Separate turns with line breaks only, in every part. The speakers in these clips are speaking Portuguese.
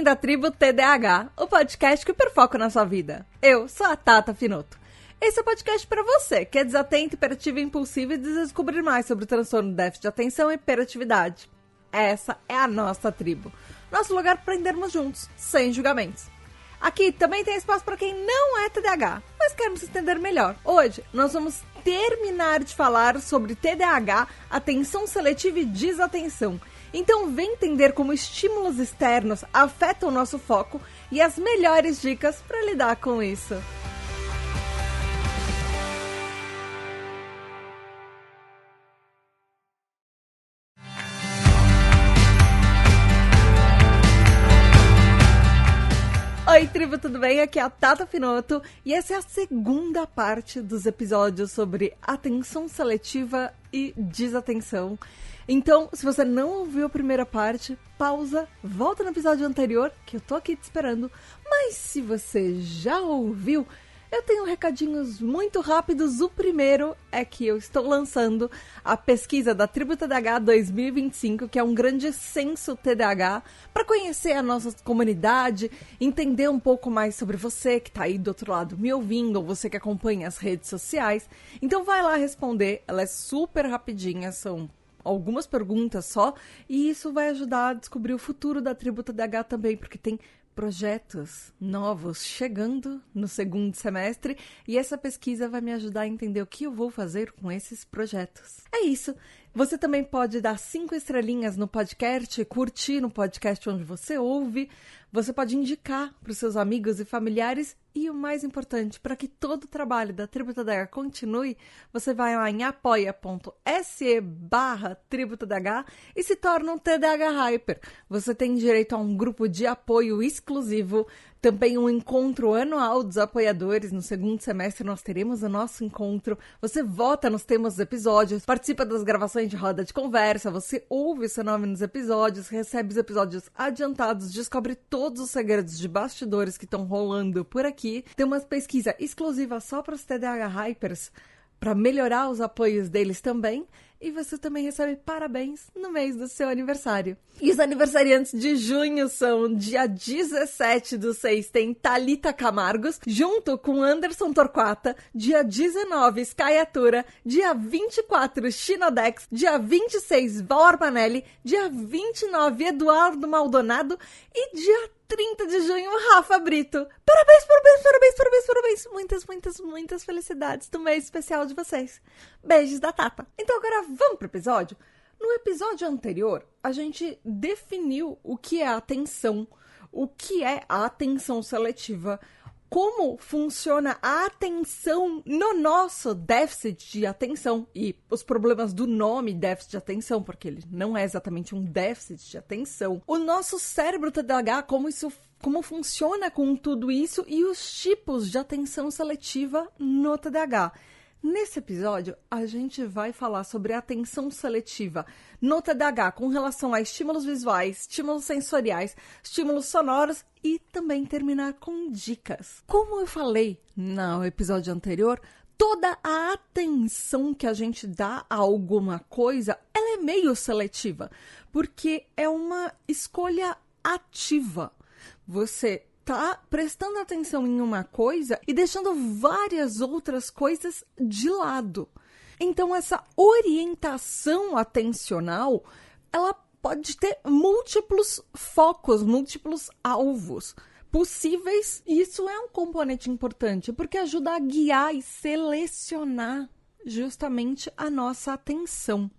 Bem-vindo à Tribo TDAH, o podcast que hiperfoca na sua vida. Eu sou a Tata Finoto. Esse é o podcast para você, que é desatento, hiperativo e impulsivo e deseja descobrir mais sobre o transtorno de déficit de atenção e hiperatividade. Essa é a nossa tribo. Nosso lugar para aprendermos juntos, sem julgamentos. Aqui também tem espaço para quem não é TDAH, mas quer nos entender melhor. Hoje, nós vamos terminar de falar sobre TDAH, atenção seletiva e desatenção. Então, vem entender como estímulos externos afetam o nosso foco e as melhores dicas para lidar com isso. Oi, tribo, tudo bem? Aqui é a Tata Finoto e essa é a segunda parte dos episódios sobre atenção seletiva e desatenção. Então, se você não ouviu a primeira parte, pausa, volta no episódio anterior, que eu tô aqui te esperando. Mas se você já ouviu, eu tenho recadinhos muito rápidos. O primeiro é que eu estou lançando a pesquisa da Tribo TDAH 2025, que é um grande censo TDAH, para conhecer a nossa comunidade, entender um pouco mais sobre você que está aí do outro lado me ouvindo, ou você que acompanha as redes sociais. Então vai lá responder, ela é super rapidinha, são algumas perguntas só, e isso vai ajudar a descobrir o futuro da Tribo TDAH também, porque tem projetos novos chegando no segundo semestre e essa pesquisa vai me ajudar a entender o que eu vou fazer com esses projetos. É isso. Você também pode dar 5 estrelinhas no podcast, curtir no podcast onde você ouve. Você pode indicar para os seus amigos e familiares. E o mais importante, para que todo o trabalho da Tribo TDAH continue, você vai lá em apoia.se/Tribo TDAH e se torna um TDAH Hyper. Você tem direito a um grupo de apoio exclusivo, também um encontro anual dos apoiadores. No segundo semestre nós teremos o nosso encontro. Você vota nos temas dos episódios, participa das gravações de roda de conversa, você ouve o seu nome nos episódios, recebe os episódios adiantados, descobre todos os segredos de bastidores que estão rolando por aqui. Tem uma pesquisa exclusiva só para os TDAH Hypers, para melhorar os apoios deles também. E você também recebe parabéns no mês do seu aniversário. E os aniversariantes de junho são: dia 17/6 tem Thalita Camargos, junto com Anderson Torquata. Dia 19, Sky Atura. Dia 24, Shinodex. Dia 26, Val Armanelli. Dia 29, Eduardo Maldonado. E dia 30 de junho, Rafa Brito. Parabéns, parabéns, parabéns, parabéns, parabéns. Muitas, muitas, muitas felicidades no mês especial de vocês. Beijos da Tata. Então agora vamos pro episódio? No episódio anterior, a gente definiu o que é a atenção, o que é a atenção seletiva, como funciona a atenção no nosso déficit de atenção e os problemas do nome déficit de atenção, porque ele não é exatamente um déficit de atenção. O nosso cérebro TDAH, como funciona com tudo isso e os tipos de atenção seletiva no TDAH. Nesse episódio, a gente vai falar sobre a atenção seletiva no TDAH com relação a estímulos visuais, estímulos sensoriais, estímulos sonoros e também terminar com dicas. Como eu falei no episódio anterior, toda a atenção que a gente dá a alguma coisa, ela é meio seletiva, porque é uma escolha ativa. Você tá prestando atenção em uma coisa e deixando várias outras coisas de lado. Então, essa orientação atencional, ela pode ter múltiplos focos, múltiplos alvos possíveis. E isso é um componente importante, porque ajuda a guiar e selecionar justamente a nossa atenção.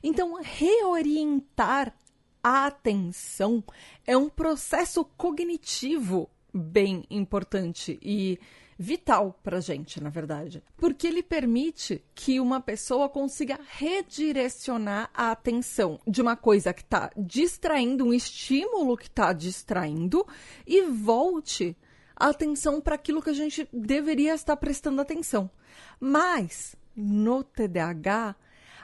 Então, reorientar a atenção é um processo cognitivo bem importante e vital para a gente, na verdade, porque ele permite que uma pessoa consiga redirecionar a atenção de uma coisa que está distraindo, um estímulo que está distraindo, e volte a atenção para aquilo que a gente deveria estar prestando atenção. Mas no TDAH,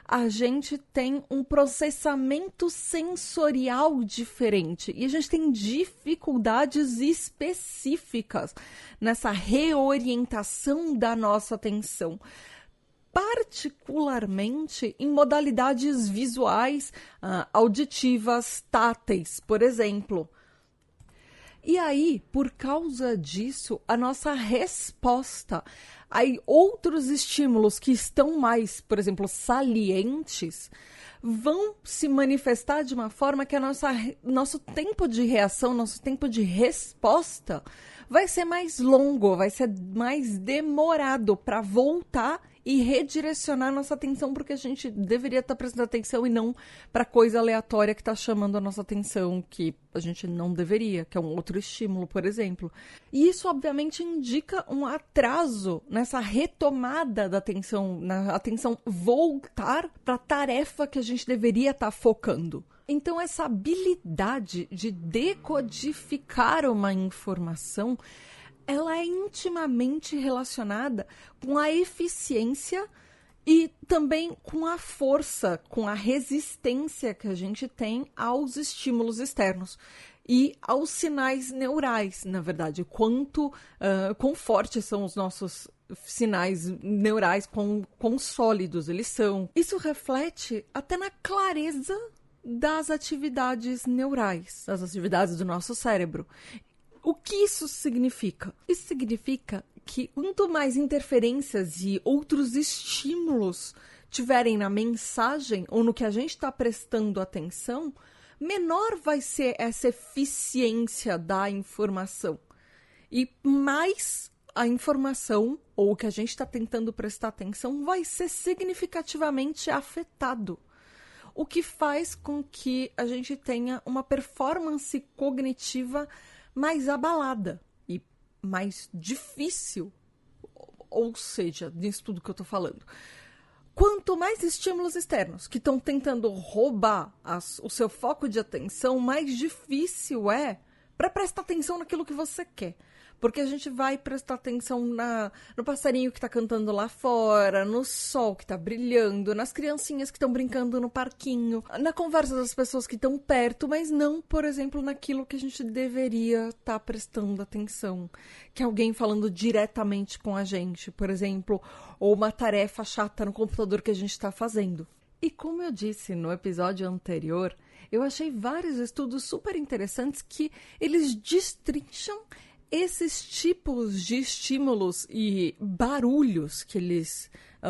a gente tem um processamento sensorial diferente e a gente tem dificuldades específicas nessa reorientação da nossa atenção, particularmente em modalidades visuais, auditivas, táteis, por exemplo. E aí, por causa disso, a nossa resposta a outros estímulos que estão mais, por exemplo, salientes, vão se manifestar de uma forma que nosso tempo de reação, nosso tempo de resposta vai ser mais longo, vai ser mais demorado para voltar e redirecionar nossa atenção porque a gente deveria estar prestando atenção e não para coisa aleatória que está chamando a nossa atenção, que a gente não deveria, que é um outro estímulo, por exemplo. E isso, obviamente, indica um atraso nessa retomada da atenção, na atenção voltar para a tarefa que a gente deveria estar focando. Então, essa habilidade de decodificar uma informação, ela é intimamente relacionada com a eficiência e também com a força, com a resistência que a gente tem aos estímulos externos e aos sinais neurais, na verdade. Quão fortes são os nossos sinais neurais, quão sólidos eles são. Isso reflete até na clareza das atividades neurais, das atividades do nosso cérebro. O que isso significa? Isso significa que quanto mais interferências e outros estímulos tiverem na mensagem ou no que a gente está prestando atenção, menor vai ser essa eficiência da informação. E mais a informação ou o que a gente está tentando prestar atenção vai ser significativamente afetado. O que faz com que a gente tenha uma performance cognitiva mais abalada e mais difícil, ou seja, disso tudo que eu estou falando. Quanto mais estímulos externos que estão tentando roubar o seu foco de atenção, mais difícil é para prestar atenção naquilo que você quer. Porque a gente vai prestar atenção no passarinho que está cantando lá fora, no sol que está brilhando, nas criancinhas que estão brincando no parquinho, na conversa das pessoas que estão perto, mas não, por exemplo, naquilo que a gente deveria estar prestando atenção. Que é alguém falando diretamente com a gente, por exemplo, ou uma tarefa chata no computador que a gente está fazendo. E como eu disse no episódio anterior, eu achei vários estudos super interessantes que eles destrincham esses tipos de estímulos e barulhos que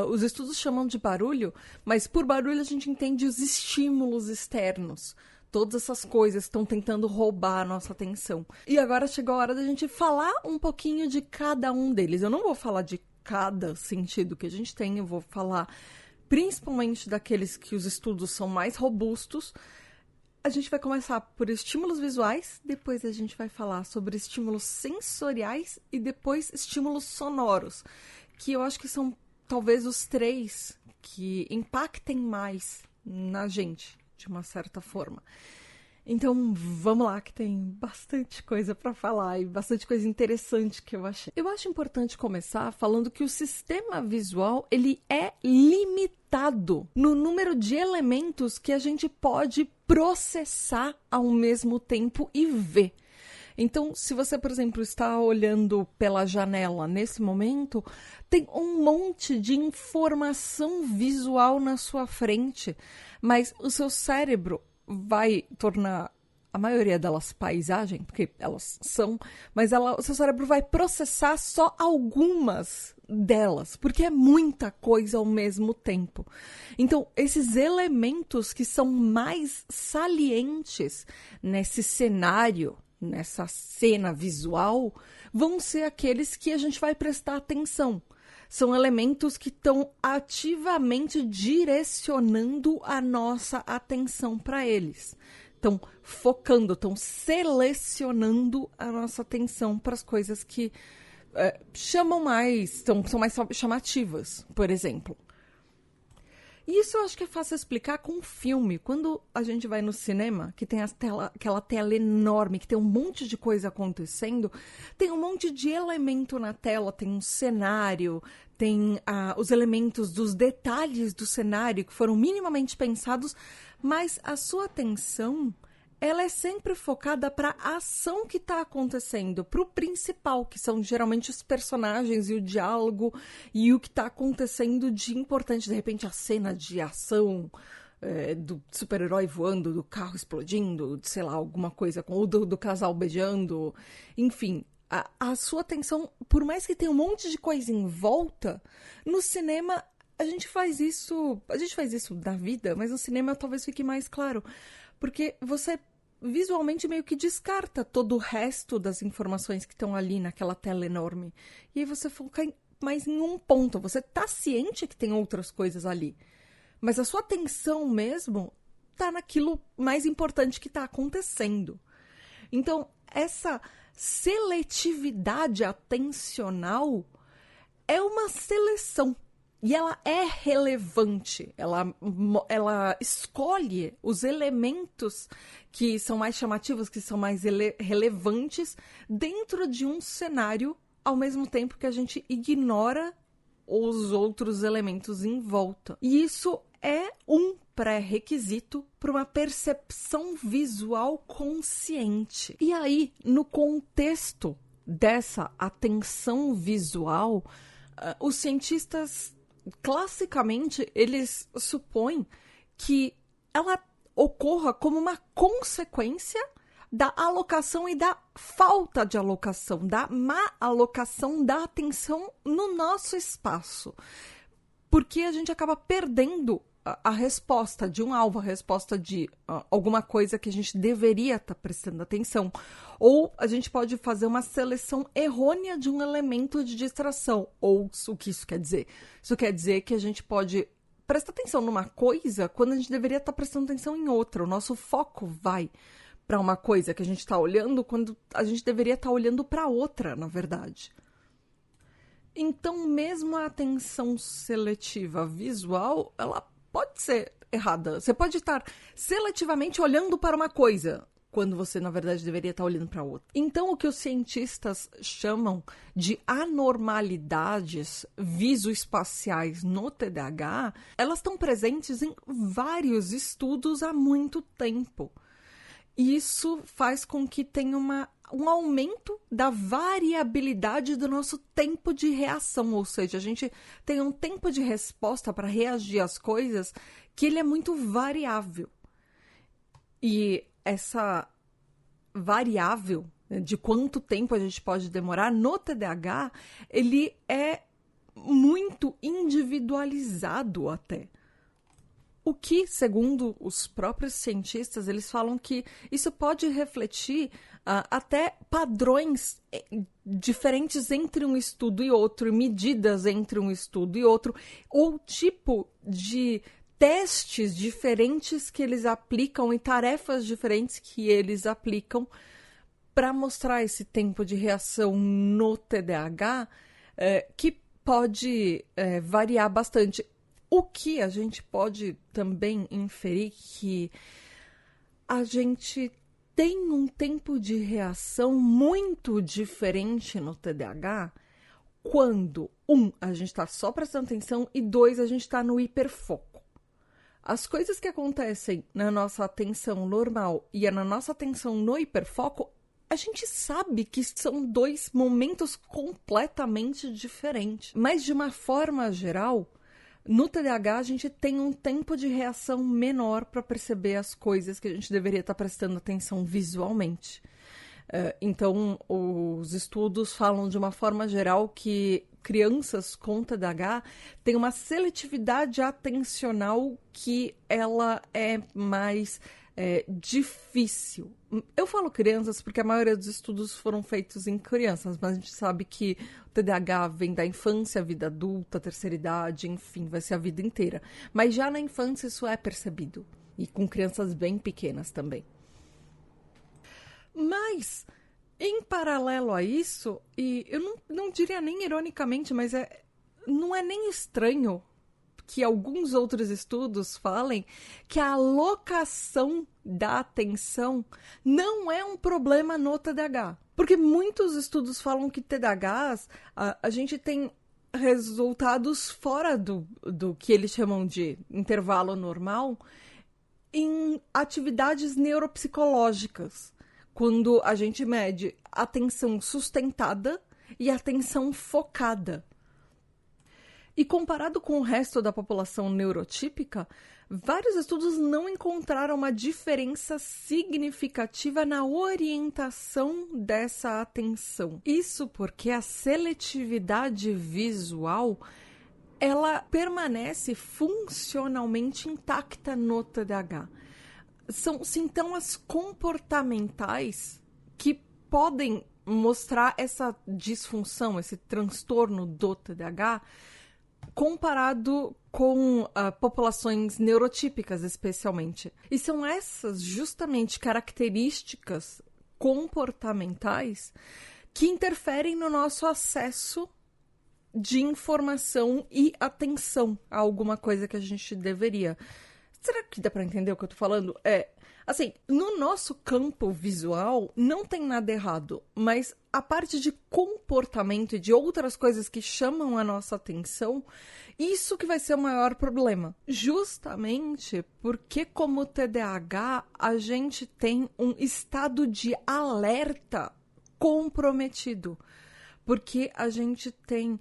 os estudos chamam de barulho, mas por barulho a gente entende os estímulos externos. Todas essas coisas estão tentando roubar a nossa atenção. E agora chegou a hora da gente falar um pouquinho de cada um deles. Eu não vou falar de cada sentido que a gente tem, eu vou falar principalmente daqueles que os estudos são mais robustos. A gente vai começar por estímulos visuais, depois a gente vai falar sobre estímulos sensoriais e depois estímulos sonoros, que eu acho que são talvez os três que impactem mais na gente, de uma certa forma. Então, vamos lá, que tem bastante coisa para falar e bastante coisa interessante que eu achei. Eu acho importante começar falando que o sistema visual, ele é limitado no número de elementos que a gente pode processar ao mesmo tempo e ver. Então, se você, por exemplo, está olhando pela janela nesse momento, tem um monte de informação visual na sua frente, mas o seu cérebro vai tornar a maioria delas paisagem, porque elas são, mas o seu cérebro vai processar só algumas delas, porque é muita coisa ao mesmo tempo. Então, esses elementos que são mais salientes nesse cenário, nessa cena visual, vão ser aqueles que a gente vai prestar atenção. São elementos que estão ativamente direcionando a nossa atenção para eles. Estão focando, estão selecionando a nossa atenção para as coisas que chamam mais, são mais chamativas, por exemplo. E isso eu acho que é fácil explicar com um filme. Quando a gente vai no cinema, que tem aquela tela enorme, que tem um monte de coisa acontecendo, tem um monte de elemento na tela, tem um cenário, tem os elementos dos detalhes do cenário que foram minimamente pensados, mas a sua atenção, ela é sempre focada para a ação que está acontecendo, para o principal, que são geralmente os personagens e o diálogo e o que está acontecendo de importante. De repente, a cena de ação do super-herói voando, do carro explodindo, sei lá, alguma coisa, ou do casal beijando, enfim. A sua atenção, por mais que tenha um monte de coisa em volta, no cinema a gente faz isso na vida, mas no cinema talvez fique mais claro, porque você visualmente meio que descarta todo o resto das informações que estão ali naquela tela enorme. E aí você foca mais em um ponto. Você tá ciente que tem outras coisas ali. Mas a sua atenção mesmo tá naquilo mais importante que tá acontecendo. Então, essa seletividade atencional é uma seleção. E ela é relevante, ela escolhe os elementos que são mais chamativos, que são mais relevantes dentro de um cenário, ao mesmo tempo que a gente ignora os outros elementos em volta. E isso é um pré-requisito para uma percepção visual consciente. E aí, no contexto dessa atenção visual, os cientistas classicamente, eles supõem que ela ocorra como uma consequência da alocação e da falta de alocação, da má alocação da atenção no nosso espaço. Porque a gente acaba perdendo a resposta de um alvo, a resposta de alguma coisa que a gente deveria estar prestando atenção. Ou a gente pode fazer uma seleção errônea de um elemento de distração. Ou o que isso quer dizer? Isso quer dizer que a gente pode prestar atenção numa coisa quando a gente deveria estar prestando atenção em outra. O nosso foco vai para uma coisa que a gente está olhando quando a gente deveria estar olhando para outra, na verdade. Então, mesmo a atenção seletiva visual, ela pode ser errada. Você pode estar seletivamente olhando para uma coisa, quando você, na verdade, deveria estar olhando para outra. Então, o que os cientistas chamam de anormalidades visoespaciais no TDAH, elas estão presentes em vários estudos há muito tempo. E isso faz com que tenha um aumento da variabilidade do nosso tempo de reação, ou seja, a gente tem um tempo de resposta para reagir às coisas que ele é muito variável. E essa variável, né, de quanto tempo a gente pode demorar no TDAH, ele é muito individualizado até. O que, segundo os próprios cientistas, eles falam que isso pode refletir até padrões diferentes entre um estudo e outro, medidas entre um estudo e outro, ou tipo de testes diferentes que eles aplicam e tarefas diferentes que eles aplicam para mostrar esse tempo de reação no TDAH, que pode variar bastante. O que a gente pode também inferir que a gente tem um tempo de reação muito diferente no TDAH quando, a gente está só prestando atenção e 2, a gente está no hiperfoco. As coisas que acontecem na nossa atenção normal e na nossa atenção no hiperfoco, a gente sabe que são 2 momentos completamente diferentes. Mas, de uma forma geral, no TDAH, a gente tem um tempo de reação menor para perceber as coisas que a gente deveria estar prestando atenção visualmente. Então, os estudos falam de uma forma geral que crianças com TDAH têm uma seletividade atencional que ela é mais difícil. Eu falo crianças porque a maioria dos estudos foram feitos em crianças, mas a gente sabe que o TDAH vem da infância, vida adulta, terceira idade, enfim, vai ser a vida inteira. Mas já na infância isso é percebido, e com crianças bem pequenas também. Mas, em paralelo a isso, e eu não diria nem ironicamente, mas não é nem estranho que alguns outros estudos falem que a alocação da atenção não é um problema no TDAH. Porque muitos estudos falam que TDAHs, a gente tem resultados fora do que eles chamam de intervalo normal em atividades neuropsicológicas, quando a gente mede atenção sustentada e atenção focada. E comparado com o resto da população neurotípica, vários estudos não encontraram uma diferença significativa na orientação dessa atenção. Isso porque a seletividade visual, ela permanece funcionalmente intacta no TDAH. São sintomas comportamentais que podem mostrar essa disfunção, esse transtorno do TDAH, comparado com populações neurotípicas, especialmente. E são essas, justamente, características comportamentais que interferem no nosso acesso de informação e atenção a alguma coisa que a gente deveria. Será que dá para entender o que eu tô falando? Assim, no nosso campo visual não tem nada errado, mas a parte de comportamento e de outras coisas que chamam a nossa atenção, isso que vai ser o maior problema. Justamente porque, como TDAH, a gente tem um estado de alerta comprometido. Porque a gente tem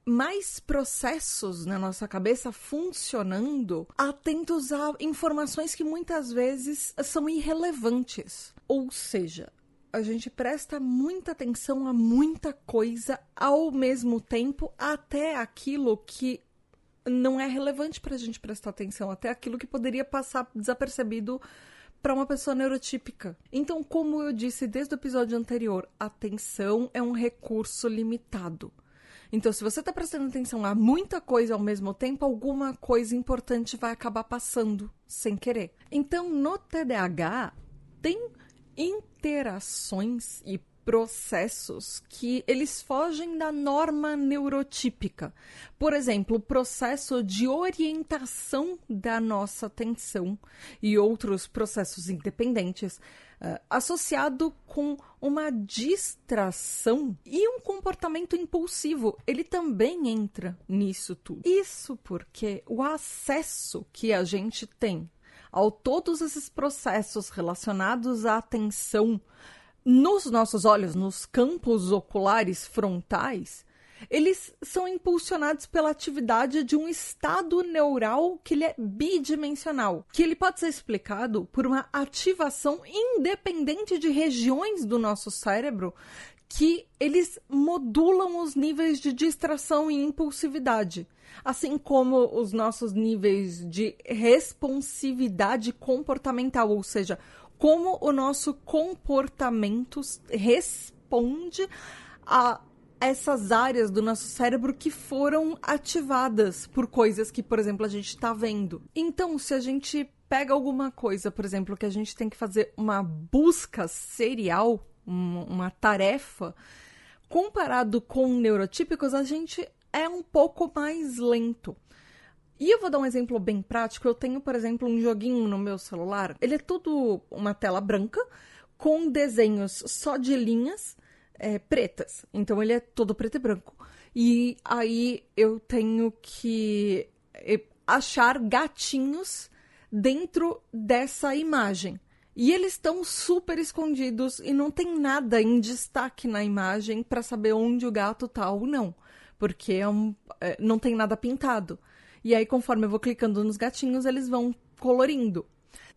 mais processos na nossa cabeça funcionando, atentos a informações que muitas vezes são irrelevantes. Ou seja, a gente presta muita atenção a muita coisa ao mesmo tempo, até aquilo que não é relevante para a gente prestar atenção, até aquilo que poderia passar desapercebido para uma pessoa neurotípica. Então, como eu disse desde o episódio anterior, atenção é um recurso limitado. Então, se você está prestando atenção a muita coisa ao mesmo tempo, alguma coisa importante vai acabar passando sem querer. Então, no TDAH, tem interações e processos que eles fogem da norma neurotípica. Por exemplo, o processo de orientação da nossa atenção e outros processos independentes associado com uma distração e um comportamento impulsivo. Ele também entra nisso tudo. Isso porque o acesso que a gente tem a todos esses processos relacionados à atenção nos nossos olhos, nos campos oculares frontais, eles são impulsionados pela atividade de um estado neural que ele é bidimensional, que ele pode ser explicado por uma ativação independente de regiões do nosso cérebro que eles modulam os níveis de distração e impulsividade, assim como os nossos níveis de responsividade comportamental, ou seja, como o nosso comportamento responde a essas áreas do nosso cérebro que foram ativadas por coisas que, por exemplo, a gente está vendo. Então, se a gente pega alguma coisa, por exemplo, que a gente tem que fazer uma busca serial, uma tarefa, comparado com neurotípicos, a gente é um pouco mais lento. E eu vou dar um exemplo bem prático. Eu tenho, por exemplo, um joguinho no meu celular. Ele é tudo uma tela branca com desenhos só de linhas pretas. Então, ele é todo preto e branco. E aí, eu tenho que achar gatinhos dentro dessa imagem. E eles estão super escondidos e não tem nada em destaque na imagem para saber onde o gato tá ou não. Porque não tem nada pintado. E aí, conforme eu vou clicando nos gatinhos, eles vão colorindo.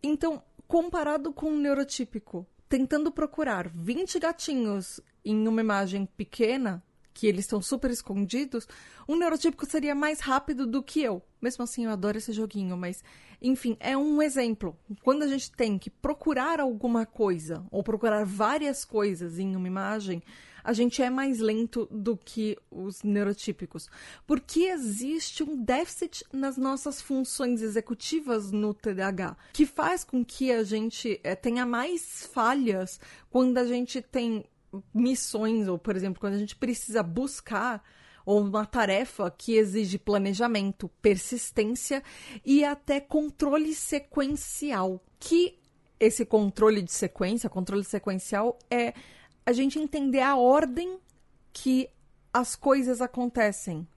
Então, comparado com um neurotípico, tentando procurar 20 gatinhos em uma imagem pequena, que eles estão super escondidos, um neurotípico seria mais rápido do que eu. Mesmo assim, eu adoro esse joguinho, mas, enfim, é um exemplo. Quando a gente tem que procurar alguma coisa, ou procurar várias coisas em uma imagem, a gente é mais lento do que os neurotípicos. Porque existe um déficit nas nossas funções executivas no TDAH, que faz com que a gente tenha mais falhas quando a gente tem missões, ou, por exemplo, quando a gente precisa buscar ou uma tarefa que exige planejamento, persistência e até controle sequencial. Que esse controle sequencial é a gente entender a ordem que as coisas acontecem.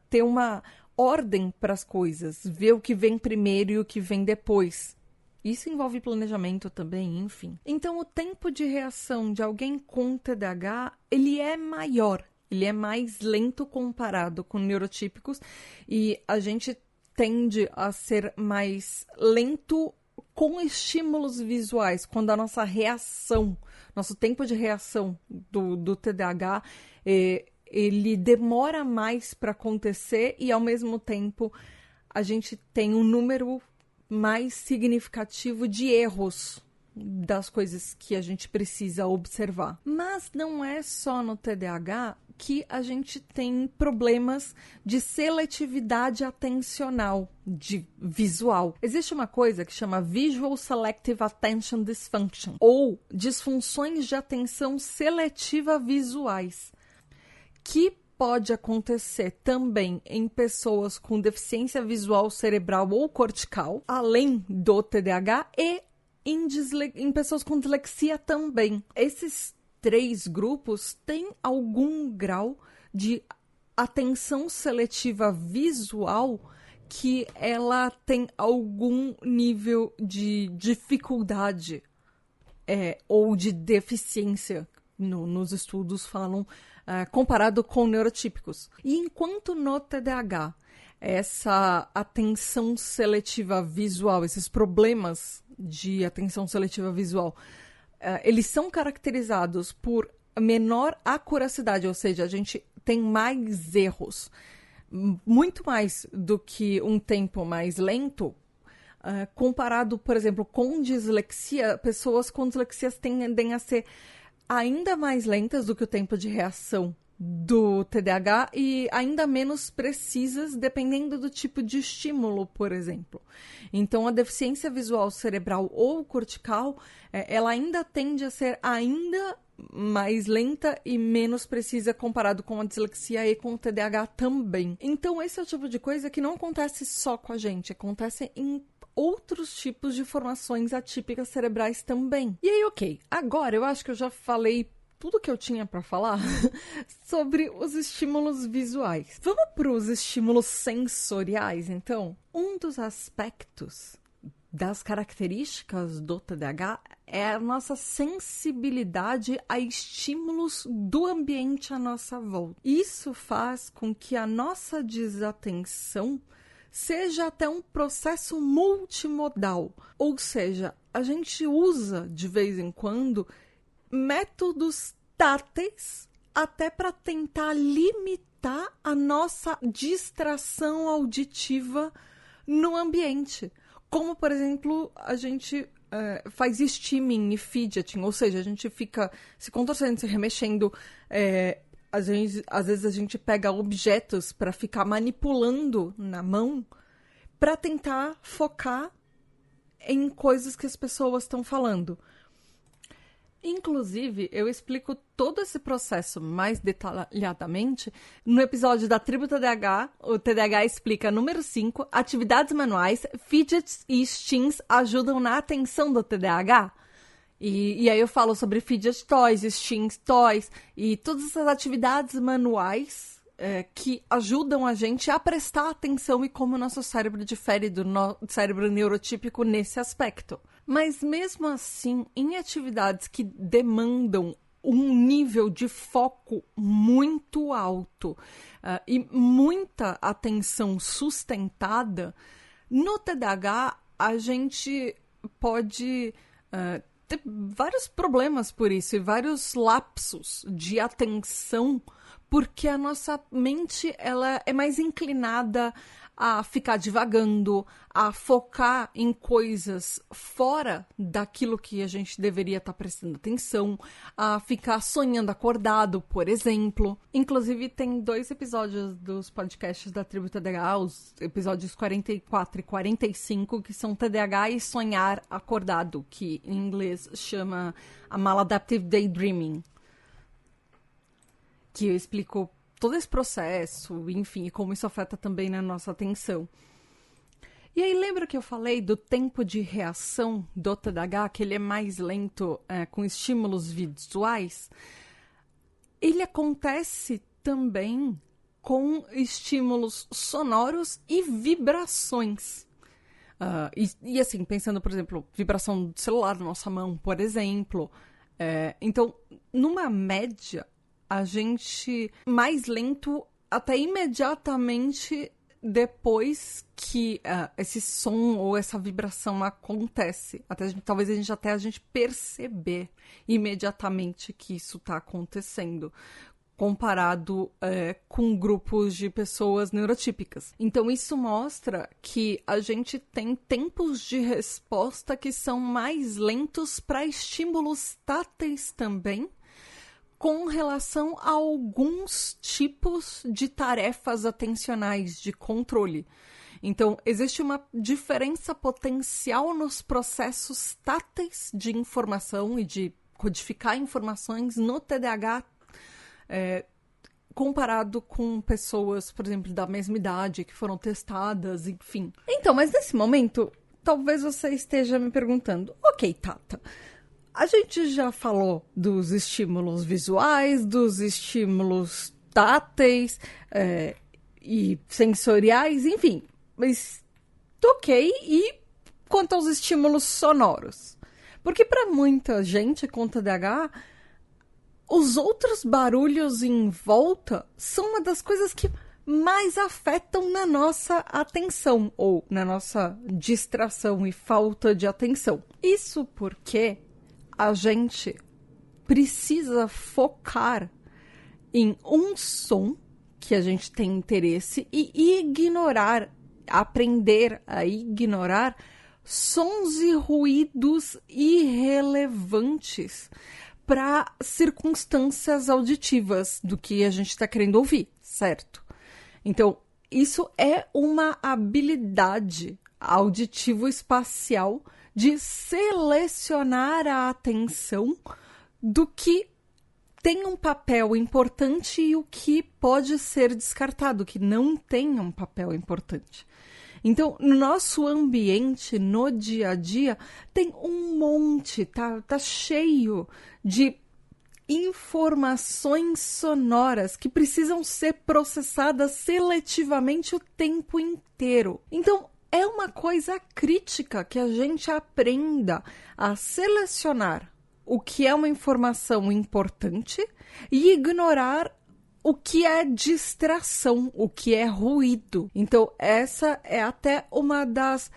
Ter uma ordem para as coisas, ver o que vem primeiro e o que vem depois. Isso envolve planejamento também, enfim. Então, o tempo de reação de alguém com TDAH, ele é maior. Ele é mais lento comparado com neurotípicos e a gente tende a ser mais lento com estímulos visuais, quando a nossa reação, nosso tempo de reação do TDAH, ele demora mais para acontecer e, ao mesmo tempo, a gente tem um número mais significativo de erros das coisas que a gente precisa observar. Mas não é só no TDAH que a gente tem problemas de seletividade atencional, de visual. Existe uma coisa que chama Visual Selective Attention Dysfunction, ou disfunções de atenção seletiva visuais, que pode acontecer também em pessoas com deficiência visual cerebral ou cortical, além do TDAH, e em pessoas com dislexia também. Esses 3 grupos têm algum grau de atenção seletiva visual que ela tem algum nível de dificuldade ou de deficiência. Nos estudos falam comparado com neurotípicos. E enquanto no TDAH essa atenção seletiva visual, esses problemas de atenção seletiva visual, eles são caracterizados por menor acuracidade, ou seja, a gente tem mais erros, muito mais do que um tempo mais lento, comparado, por exemplo, com dislexia. Pessoas com dislexias tendem a ser ainda mais lentas do que o tempo de reação do TDAH e ainda menos precisas, dependendo do tipo de estímulo, por exemplo. Então, a deficiência visual cerebral ou cortical, ela ainda tende a ser ainda mais lenta e menos precisa comparado com a dislexia e com o TDAH também. Então, esse é o tipo de coisa que não acontece só com a gente, acontece em outros tipos de formações atípicas cerebrais também. E aí, ok, agora eu acho que eu já falei tudo que eu tinha para falar sobre os estímulos visuais. Vamos para os estímulos sensoriais, então? Um dos aspectos das características do TDAH é a nossa sensibilidade a estímulos do ambiente à nossa volta. Isso faz com que a nossa desatenção seja até um processo multimodal, ou seja, a gente usa de vez em quando métodos táteis até para tentar limitar a nossa distração auditiva no ambiente. Como, por exemplo, a gente faz steaming e fidgeting, ou seja, a gente fica se contorcendo, se remexendo. Às vezes a gente pega objetos para ficar manipulando na mão para tentar focar em coisas que as pessoas estão falando. Inclusive, eu explico todo esse processo mais detalhadamente no episódio da Tribo TDAH. O TDAH explica número 5, atividades manuais, fidgets e steams ajudam na atenção do TDAH. E aí eu falo sobre fidget toys, steams toys e todas essas atividades manuais que ajudam a gente a prestar atenção e como o nosso cérebro difere do cérebro neurotípico nesse aspecto. Mas mesmo assim, em atividades que demandam um nível de foco muito alto e muita atenção sustentada, no TDAH a gente pode ter vários problemas por isso e vários lapsos de atenção, porque a nossa mente ela é mais inclinada a ficar divagando, a focar em coisas fora daquilo que a gente deveria estar prestando atenção, a ficar sonhando acordado, por exemplo. Inclusive, tem 2 episódios dos podcasts da Tribo TDAH, os episódios 44 e 45, que são TDAH e sonhar acordado, que em inglês chama a Maladaptive Daydreaming, que eu explico todo esse processo, enfim, e como isso afeta também na nossa atenção. E aí, lembra que eu falei do tempo de reação do TDAH, que ele é mais lento com estímulos visuais? Ele acontece também com estímulos sonoros e vibrações. E assim, pensando, por exemplo, vibração do celular na nossa mão, por exemplo. Então, numa média, a gente mais lento até imediatamente depois que esse som ou essa vibração acontece. Talvez a gente perceber imediatamente que isso está acontecendo, comparado com grupos de pessoas neurotípicas. Então, isso mostra que a gente tem tempos de resposta que são mais lentos para estímulos táteis também, com relação a alguns tipos de tarefas atencionais, de controle. Então, existe uma diferença potencial nos processos táteis de informação e de codificar informações no TDAH, comparado com pessoas, por exemplo, da mesma idade, que foram testadas, enfim. Então, mas nesse momento, talvez você esteja me perguntando, ok, Tata, a gente já falou dos estímulos visuais, dos estímulos táteis e sensoriais, enfim, mas ok, e quanto aos estímulos sonoros? Porque para muita gente com TDAH, os outros barulhos em volta são uma das coisas que mais afetam na nossa atenção ou na nossa distração e falta de atenção. Isso porque a gente precisa focar em um som que a gente tem interesse e aprender a ignorar sons e ruídos irrelevantes para circunstâncias auditivas do que a gente está querendo ouvir, certo? Então, isso é uma habilidade auditivo-espacial de selecionar a atenção do que tem um papel importante e o que pode ser descartado, que não tem um papel importante. Então, no nosso ambiente, no dia a dia, tem um monte, tá cheio de informações sonoras que precisam ser processadas seletivamente o tempo inteiro. Então, é uma coisa crítica que a gente aprenda a selecionar o que é uma informação importante e ignorar o que é distração, o que é ruído. Então, essa é até uma das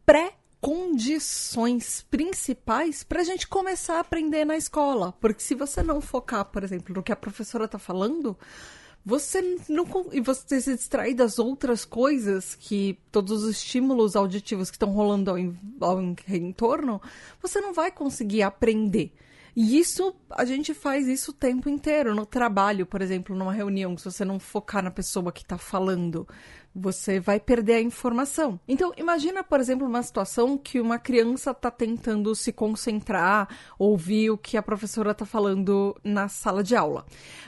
pré-condições principais para a gente começar a aprender na escola. Porque se você não focar, por exemplo, no que a professora está falando, você se distrai das outras coisas, que todos os estímulos auditivos que estão rolando ao entorno, você não vai conseguir aprender. E isso, a gente faz isso o tempo inteiro, no trabalho, por exemplo, numa reunião, se você não focar na pessoa que está falando, você vai perder a informação. Então, imagina, por exemplo, uma situação que uma criança está tentando se concentrar, ouvir o que a professora está falando na sala de aula.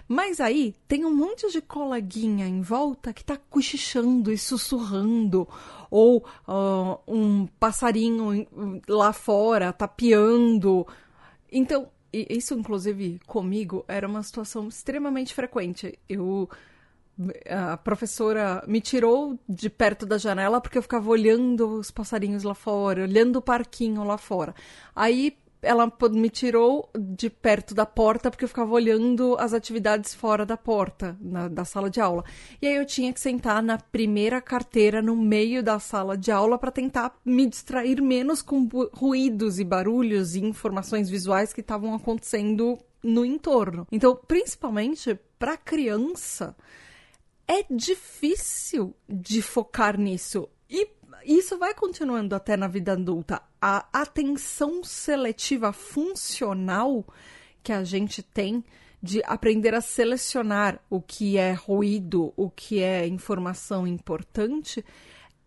Mas aí, tem um monte de coleguinha em volta que está cochichando e sussurrando, ou um passarinho lá fora tá piando. Então, isso, inclusive, comigo, era uma situação extremamente frequente. A professora me tirou de perto da janela porque eu ficava olhando os passarinhos lá fora, olhando o parquinho lá fora. Aí, ela me tirou de perto da porta porque eu ficava olhando as atividades fora da porta, da sala de aula. E aí eu tinha que sentar na primeira carteira no meio da sala de aula para tentar me distrair menos com ruídos e barulhos e informações visuais que estavam acontecendo no entorno. Então, principalmente para criança, é difícil de focar nisso. E isso vai continuando até na vida adulta. A atenção seletiva funcional que a gente tem de aprender a selecionar o que é ruído, o que é informação importante,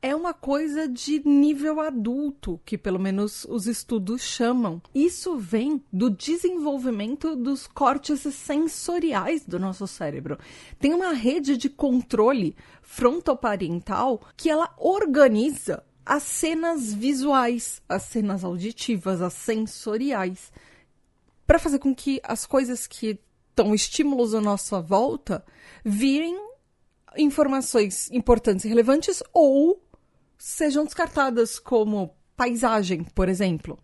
é uma coisa de nível adulto, que pelo menos os estudos chamam. Isso vem do desenvolvimento dos córtices sensoriais do nosso cérebro. Tem uma rede de controle frontoparental que ela organiza as cenas visuais, as cenas auditivas, as sensoriais, para fazer com que as coisas que estão estímulos à nossa volta virem informações importantes e relevantes ou sejam descartadas, como paisagem, por exemplo.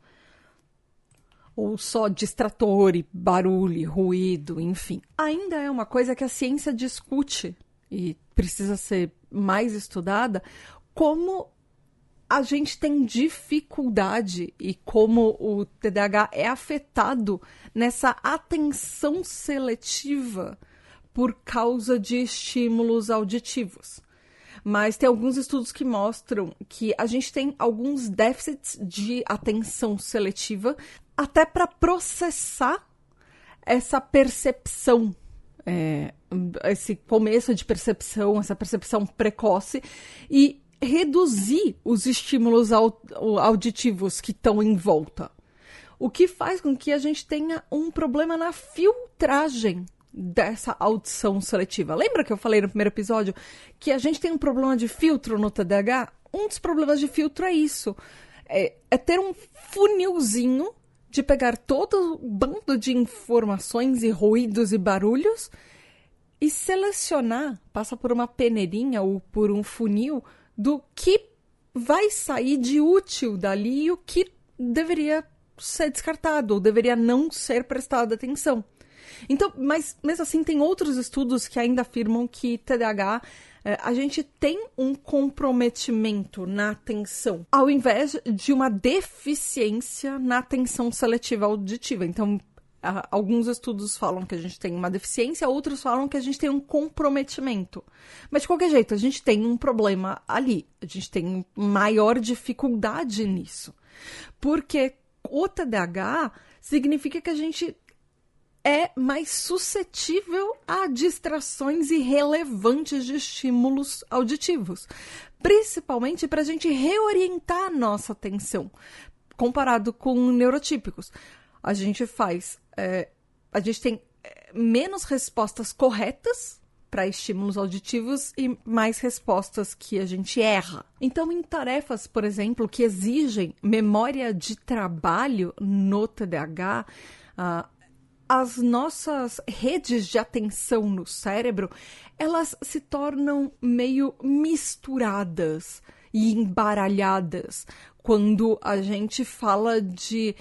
ou só distrator e barulho, ruído, enfim. Ainda é uma coisa que a ciência discute e precisa ser mais estudada, como a gente tem dificuldade e como o TDAH é afetado nessa atenção seletiva por causa de estímulos auditivos. Mas tem alguns estudos que mostram que a gente tem alguns déficits de atenção seletiva até para processar essa percepção, esse começo de percepção, essa percepção precoce, e reduzir os estímulos auditivos que estão em volta. O que faz com que a gente tenha um problema na filtragem dessa audição seletiva. Lembra que eu falei no primeiro episódio que a gente tem um problema de filtro no TDAH? Um dos problemas de filtro é isso. É ter um funilzinho de pegar todo o bando de informações e ruídos e barulhos e selecionar, passa por uma peneirinha ou por um funil, do que vai sair de útil dali e o que deveria ser descartado ou deveria não ser prestado atenção. Então, mas mesmo assim tem outros estudos que ainda afirmam que TDAH, a gente tem um comprometimento na atenção, ao invés de uma deficiência na atenção seletiva auditiva. Então, alguns estudos falam que a gente tem uma deficiência, outros falam que a gente tem um comprometimento. Mas, de qualquer jeito, a gente tem um problema ali. A gente tem maior dificuldade nisso. Porque o TDAH significa que a gente é mais suscetível a distrações irrelevantes de estímulos auditivos. Principalmente para a gente reorientar a nossa atenção, comparado com neurotípicos. A gente tem menos respostas corretas para estímulos auditivos e mais respostas que a gente erra. Então, em tarefas, por exemplo, que exigem memória de trabalho no TDAH, as nossas redes de atenção no cérebro, elas se tornam meio misturadas e embaralhadas quando a gente fala de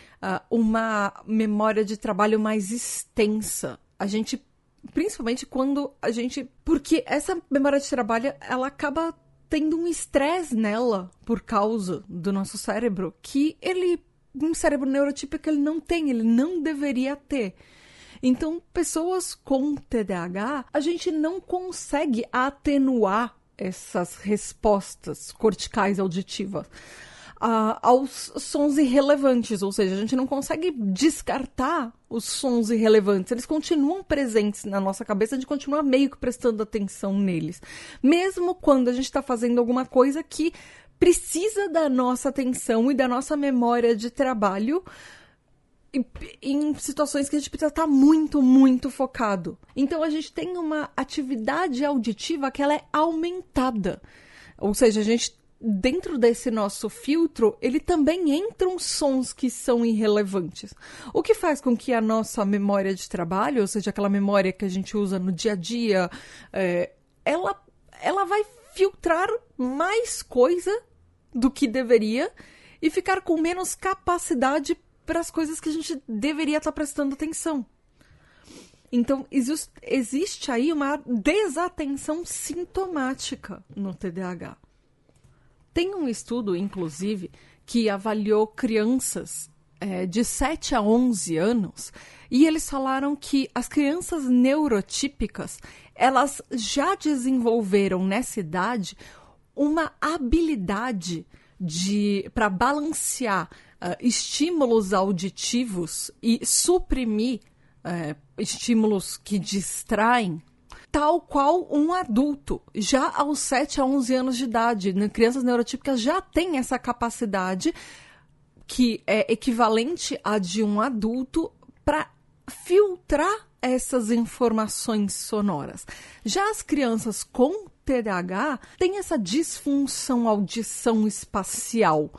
uma memória de trabalho mais extensa. Principalmente quando a gente... Porque essa memória de trabalho, ela acaba tendo um estresse nela por causa do nosso cérebro, que um cérebro neurotípico ele não deveria ter. Então, pessoas com TDAH, a gente não consegue atenuar essas respostas corticais auditivas aos sons irrelevantes, ou seja, a gente não consegue descartar os sons irrelevantes, eles continuam presentes na nossa cabeça, a gente continua meio que prestando atenção neles, mesmo quando a gente está fazendo alguma coisa que precisa da nossa atenção e da nossa memória de trabalho, em situações que a gente precisa estar muito, muito focado. Então, a gente tem uma atividade auditiva que ela é aumentada. Ou seja, a gente, dentro desse nosso filtro, ele também entram sons que são irrelevantes. O que faz com que a nossa memória de trabalho, ou seja, aquela memória que a gente usa no dia a dia, ela vai filtrar mais coisa do que deveria e ficar com menos capacidade para as coisas que a gente deveria estar prestando atenção. Então, existe aí uma desatenção sintomática no TDAH. Tem um estudo, inclusive, que avaliou crianças de 7 a 11 anos e eles falaram que as crianças neurotípicas, elas já desenvolveram nessa idade uma habilidade para balancear estímulos auditivos e suprimir estímulos que distraem, tal qual um adulto. Já aos 7 a 11 anos de idade, crianças neurotípicas já têm essa capacidade que é equivalente à de um adulto para filtrar essas informações sonoras. Já as crianças com TDAH têm essa disfunção audição espacial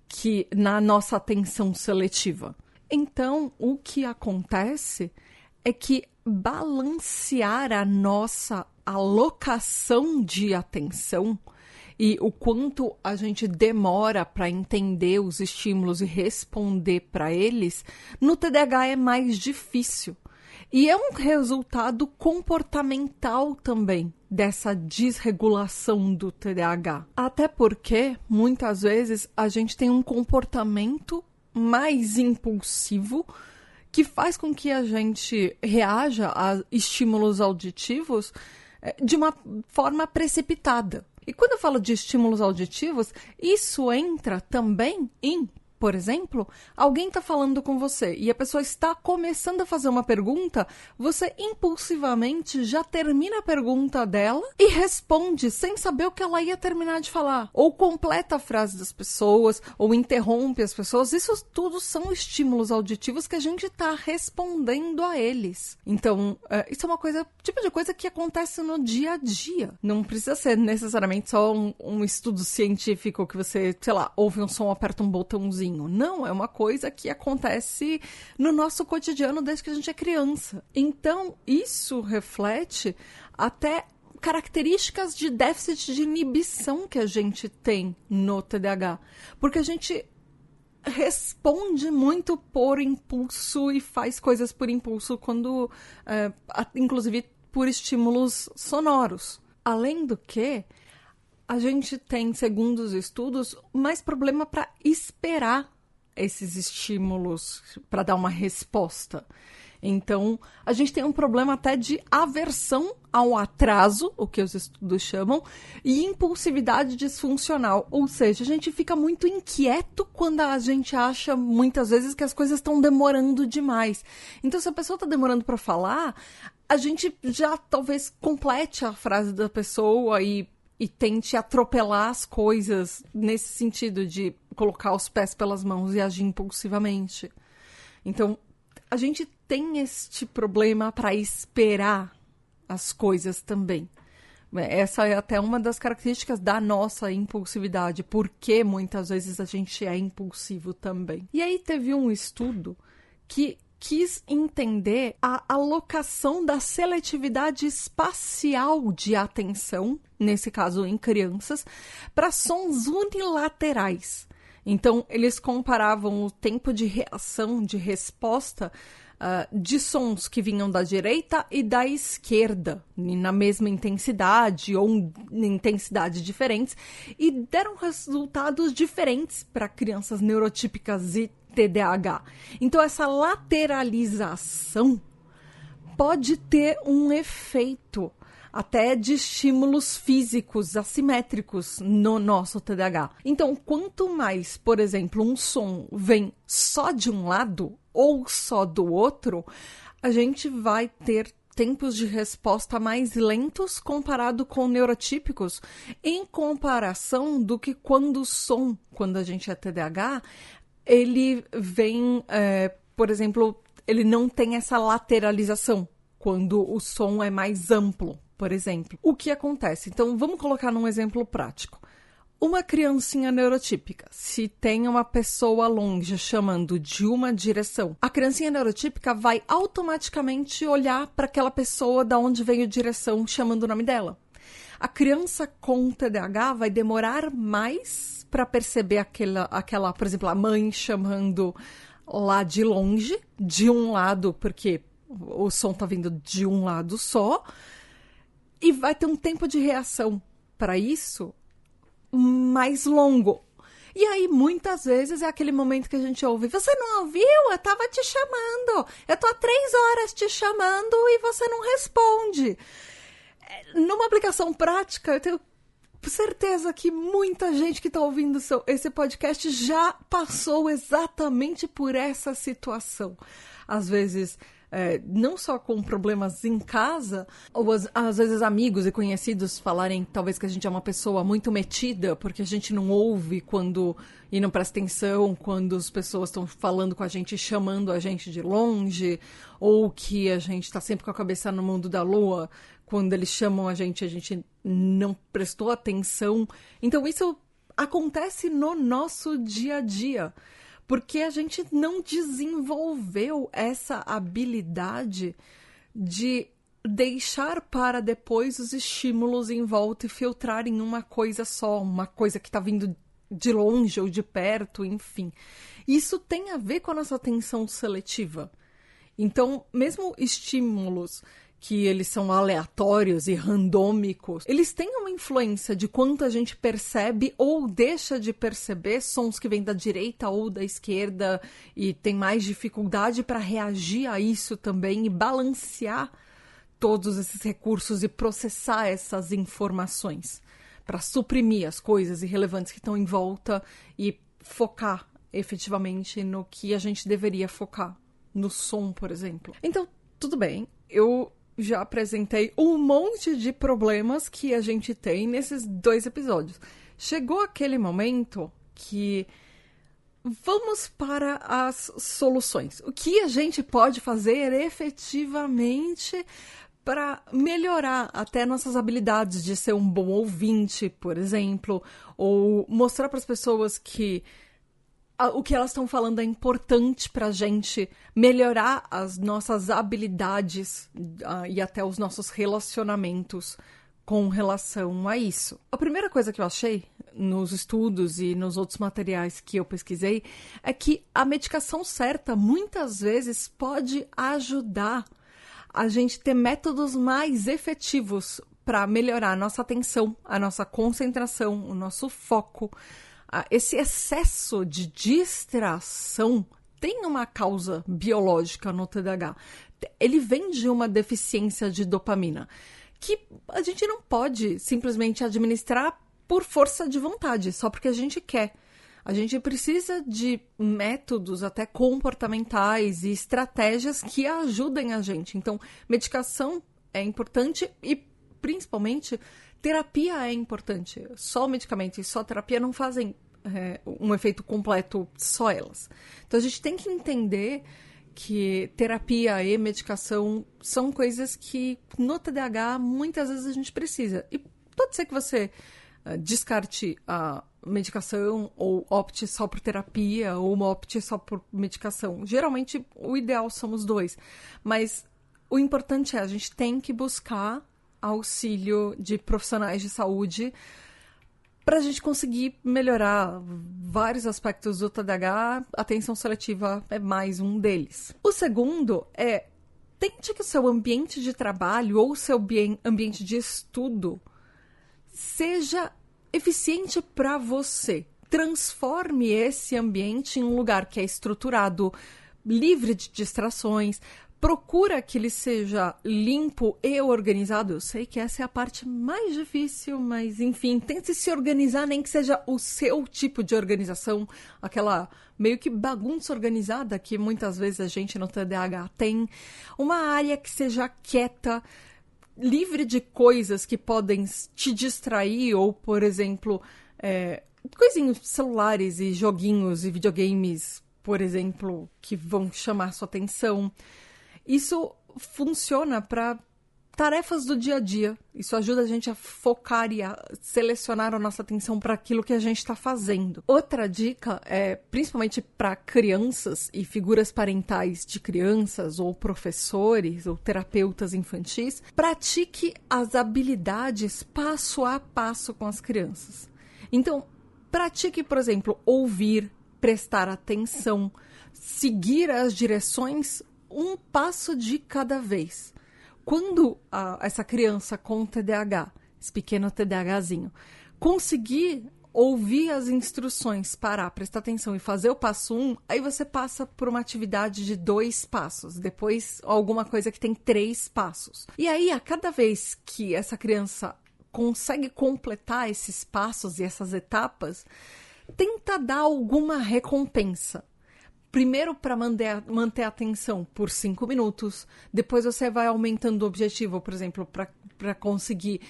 que na nossa atenção seletiva. Então, o que acontece é que balancear a nossa alocação de atenção e o quanto a gente demora para entender os estímulos e responder para eles, no TDAH é mais difícil. E é um resultado comportamental também dessa desregulação do TDAH. Até porque, muitas vezes, a gente tem um comportamento mais impulsivo que faz com que a gente reaja a estímulos auditivos de uma forma precipitada. E quando eu falo de estímulos auditivos, isso entra também em, por exemplo, alguém está falando com você e a pessoa está começando a fazer uma pergunta, você impulsivamente já termina a pergunta dela e responde sem saber o que ela ia terminar de falar. Ou completa a frase das pessoas, ou interrompe as pessoas. Isso tudo são estímulos auditivos que a gente está respondendo a eles. Então, isso é uma coisa, tipo de coisa que acontece no dia a dia. Não precisa ser necessariamente só um estudo científico que você, sei lá, ouve um som, aperta um botãozinho. Não, é uma coisa que acontece no nosso cotidiano desde que a gente é criança. Então, isso reflete até características de déficit de inibição que a gente tem no TDAH. Porque a gente responde muito por impulso e faz coisas por impulso quando, inclusive, por estímulos sonoros. Além do que, a gente tem, segundo os estudos, mais problema para esperar esses estímulos para dar uma resposta. Então, a gente tem um problema até de aversão ao atraso, o que os estudos chamam, e impulsividade disfuncional. Ou seja, a gente fica muito inquieto quando a gente acha, muitas vezes, que as coisas estão demorando demais. Então, se a pessoa está demorando para falar, a gente já talvez complete a frase da pessoa e tente atropelar as coisas nesse sentido de colocar os pés pelas mãos e agir impulsivamente. Então, a gente tem este problema para esperar as coisas também. Essa é até uma das características da nossa impulsividade, porque muitas vezes a gente é impulsivo também. E aí teve um estudo que quis entender a alocação da seletividade espacial de atenção, nesse caso em crianças, para sons unilaterais. Então, eles comparavam o tempo de reação, de resposta, de sons que vinham da direita e da esquerda, na mesma intensidade ou em intensidades diferentes, e deram resultados diferentes para crianças neurotípicas e TDAH. Então, essa lateralização pode ter um efeito até de estímulos físicos assimétricos no nosso TDAH. Então, quanto mais, por exemplo, um som vem só de um lado ou só do outro, a gente vai ter tempos de resposta mais lentos comparado com neurotípicos, em comparação do que quando o som, quando a gente é TDAH, ele vem, por exemplo, ele não tem essa lateralização, quando o som é mais amplo, por exemplo. O que acontece? Então, vamos colocar num exemplo prático. Uma criancinha neurotípica, se tem uma pessoa longe chamando de uma direção, a criancinha neurotípica vai automaticamente olhar para aquela pessoa da onde veio a direção chamando o nome dela. A criança com TDAH vai demorar mais para perceber aquela, por exemplo, a mãe chamando lá de longe, de um lado, porque o som está vindo de um lado só, e vai ter um tempo de reação para isso mais longo. E aí, muitas vezes, é aquele momento que a gente ouve: você não ouviu? Eu estava te chamando. Eu estou há 3 horas te chamando e você não responde. Numa aplicação prática, eu tenho certeza que muita gente que está ouvindo esse podcast já passou exatamente por essa situação. Às vezes, não só com problemas em casa, ou às vezes amigos e conhecidos falarem talvez que a gente é uma pessoa muito metida, porque a gente não ouve e não presta atenção quando as pessoas estão falando com a gente e chamando a gente de longe, ou que a gente está sempre com a cabeça no mundo da lua, quando eles chamam a gente não prestou atenção. Então isso acontece no nosso dia a dia, porque a gente não desenvolveu essa habilidade de deixar para depois os estímulos em volta e filtrar em uma coisa só, uma coisa que está vindo de longe ou de perto, enfim. Isso tem a ver com a nossa atenção seletiva. Então, mesmo estímulos que eles são aleatórios e randômicos, eles têm uma influência de quanto a gente percebe ou deixa de perceber sons que vêm da direita ou da esquerda e tem mais dificuldade para reagir a isso também e balancear todos esses recursos e processar essas informações para suprimir as coisas irrelevantes que estão em volta e focar efetivamente no que a gente deveria focar, no som, por exemplo. Então, tudo bem, eu já apresentei um monte de problemas que a gente tem nesses 2 episódios. Chegou aquele momento que vamos para as soluções. O que a gente pode fazer efetivamente para melhorar até nossas habilidades de ser um bom ouvinte, por exemplo, ou mostrar para as pessoas que o que elas estão falando é importante para a gente melhorar as nossas habilidades e até os nossos relacionamentos com relação a isso. A primeira coisa que eu achei nos estudos e nos outros materiais que eu pesquisei é que a medicação certa muitas vezes pode ajudar a gente ter métodos mais efetivos para melhorar a nossa atenção, a nossa concentração, o nosso foco. Esse excesso de distração tem uma causa biológica no TDAH. Ele vem de uma deficiência de dopamina, que a gente não pode simplesmente administrar por força de vontade, só porque a gente quer. A gente precisa de métodos até comportamentais e estratégias que ajudem a gente. Então, medicação é importante e, principalmente, terapia é importante. Só medicamento e só terapia não fazem um efeito completo só elas. Então, a gente tem que entender que terapia e medicação são coisas que no TDAH muitas vezes a gente precisa. E pode ser que você descarte a medicação ou opte só por terapia ou opte só por medicação. Geralmente, o ideal são os dois. Mas o importante é a gente tem que buscar auxílio de profissionais de saúde para a gente conseguir melhorar vários aspectos do TDAH. Atenção seletiva é mais um deles. O segundo é, tente que o seu ambiente de trabalho ou o seu ambiente de estudo seja eficiente para você. Transforme esse ambiente em um lugar que é estruturado, livre de distrações. Procura que ele seja limpo e organizado. Eu sei que essa é a parte mais difícil, mas enfim, tente se organizar, nem que seja o seu tipo de organização, aquela meio que bagunça organizada que muitas vezes a gente no TDAH tem. Uma área que seja quieta, livre de coisas que podem te distrair, ou, por exemplo, coisinhos, celulares e joguinhos e videogames, por exemplo, que vão chamar sua atenção. Isso funciona para tarefas do dia a dia. Isso ajuda a gente a focar e a selecionar a nossa atenção para aquilo que a gente está fazendo. Outra dica é, principalmente para crianças e figuras parentais de crianças, ou professores, ou terapeutas infantis, pratique as habilidades passo a passo com as crianças. Então, pratique, por exemplo, ouvir, prestar atenção, seguir as direções um passo de cada vez. Quando essa criança com TDAH, esse pequeno TDAHzinho, conseguir ouvir as instruções, parar, prestar atenção e fazer o passo 1, aí você passa por uma atividade de 2 passos, depois alguma coisa que tem 3 passos. E aí, a cada vez que essa criança consegue completar esses passos e essas etapas, tenta dar alguma recompensa. Primeiro para manter a atenção por 5 minutos, depois você vai aumentando o objetivo, por exemplo, para conseguir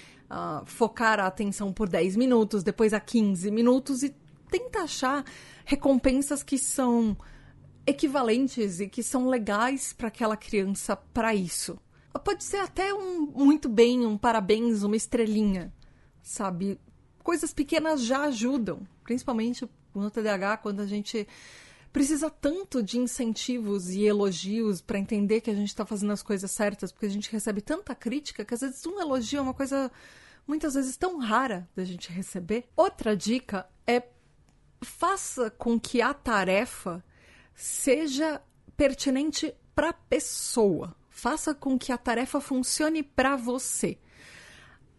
focar a atenção por 10 minutos, depois a 15 minutos, e tenta achar recompensas que são equivalentes e que são legais para aquela criança para isso. Pode ser até muito bem, um parabéns, uma estrelinha, sabe? Coisas pequenas já ajudam, principalmente no TDAH, quando a gente precisa tanto de incentivos e elogios para entender que a gente está fazendo as coisas certas, porque a gente recebe tanta crítica que às vezes um elogio é uma coisa muitas vezes tão rara da gente receber. Outra dica é faça com que a tarefa seja pertinente para a pessoa. Faça com que a tarefa funcione para você.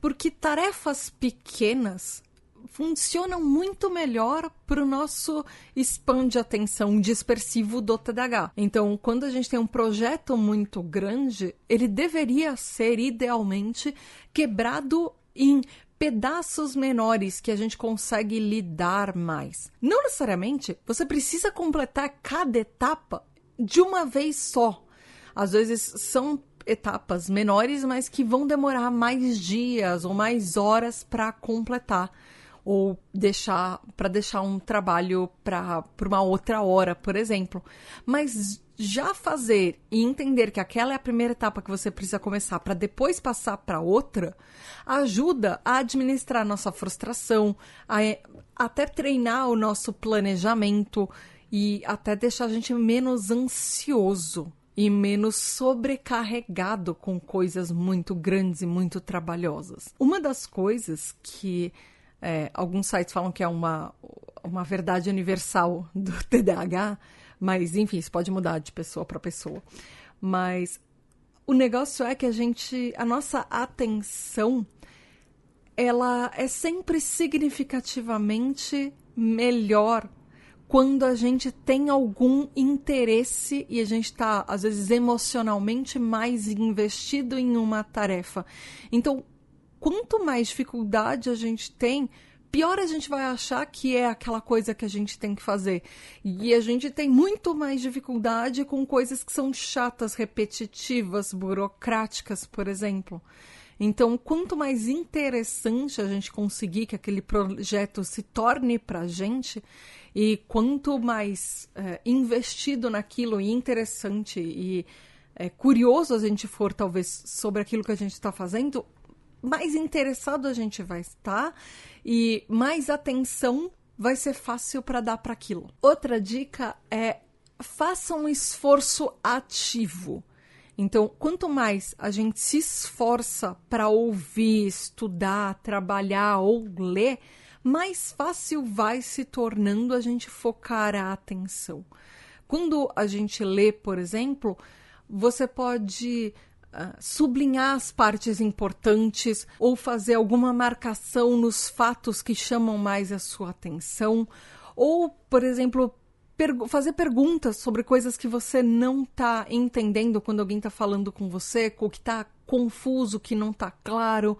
Porque tarefas pequenas funcionam muito melhor para o nosso span de atenção dispersivo do TDAH. Então, quando a gente tem um projeto muito grande, ele deveria ser, idealmente, quebrado em pedaços menores que a gente consegue lidar mais. Não necessariamente você precisa completar cada etapa de uma vez só. Às vezes são etapas menores, mas que vão demorar mais dias ou mais horas para completar. Ou deixar um trabalho para uma outra hora, por exemplo. Mas já fazer e entender que aquela é a primeira etapa que você precisa começar para depois passar para outra, ajuda a administrar nossa frustração, até treinar o nosso planejamento e até deixar a gente menos ansioso e menos sobrecarregado com coisas muito grandes e muito trabalhosas. Uma das coisas que alguns sites falam que é uma verdade universal do TDAH, mas, enfim, isso pode mudar de pessoa para pessoa. Mas o negócio é que a nossa atenção, ela é sempre significativamente melhor quando a gente tem algum interesse e a gente está, às vezes, emocionalmente mais investido em uma tarefa. Então, quanto mais dificuldade a gente tem, pior a gente vai achar que é aquela coisa que a gente tem que fazer. E a gente tem muito mais dificuldade com coisas que são chatas, repetitivas, burocráticas, por exemplo. Então, quanto mais interessante a gente conseguir que aquele projeto se torne para a gente, e quanto mais investido naquilo e interessante e curioso a gente for, talvez, sobre aquilo que a gente está fazendo, mais interessado a gente vai estar e mais atenção vai ser fácil para dar para aquilo. Outra dica é: faça um esforço ativo. Então, quanto mais a gente se esforça para ouvir, estudar, trabalhar ou ler, mais fácil vai se tornando a gente focar a atenção. Quando a gente lê, por exemplo, você pode sublinhar as partes importantes ou fazer alguma marcação nos fatos que chamam mais a sua atenção, ou, por exemplo, fazer perguntas sobre coisas que você não está entendendo quando alguém está falando com você, ou que está confuso, que não está claro.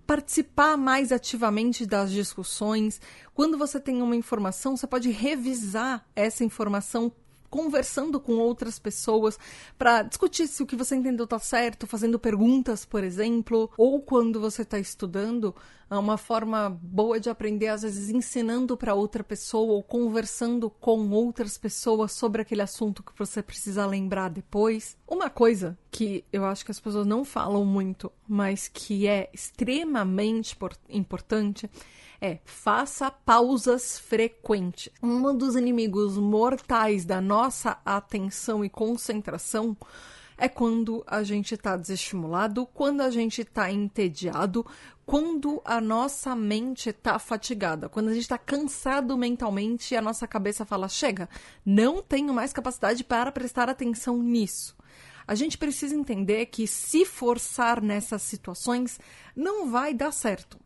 Participar mais ativamente das discussões. Quando você tem uma informação, você pode revisar essa informação conversando com outras pessoas para discutir se o que você entendeu está certo, fazendo perguntas, por exemplo, ou quando você está estudando, uma forma boa de aprender, às vezes ensinando para outra pessoa ou conversando com outras pessoas sobre aquele assunto que você precisa lembrar depois. Uma coisa que eu acho que as pessoas não falam muito, mas que é extremamente importante, faça pausas frequentes. Um dos inimigos mortais da nossa atenção e concentração é quando a gente está desestimulado, quando a gente está entediado, quando a nossa mente está fatigada, quando a gente está cansado mentalmente e a nossa cabeça fala: chega, não tenho mais capacidade para prestar atenção nisso. A gente precisa entender que se forçar nessas situações não vai dar certo.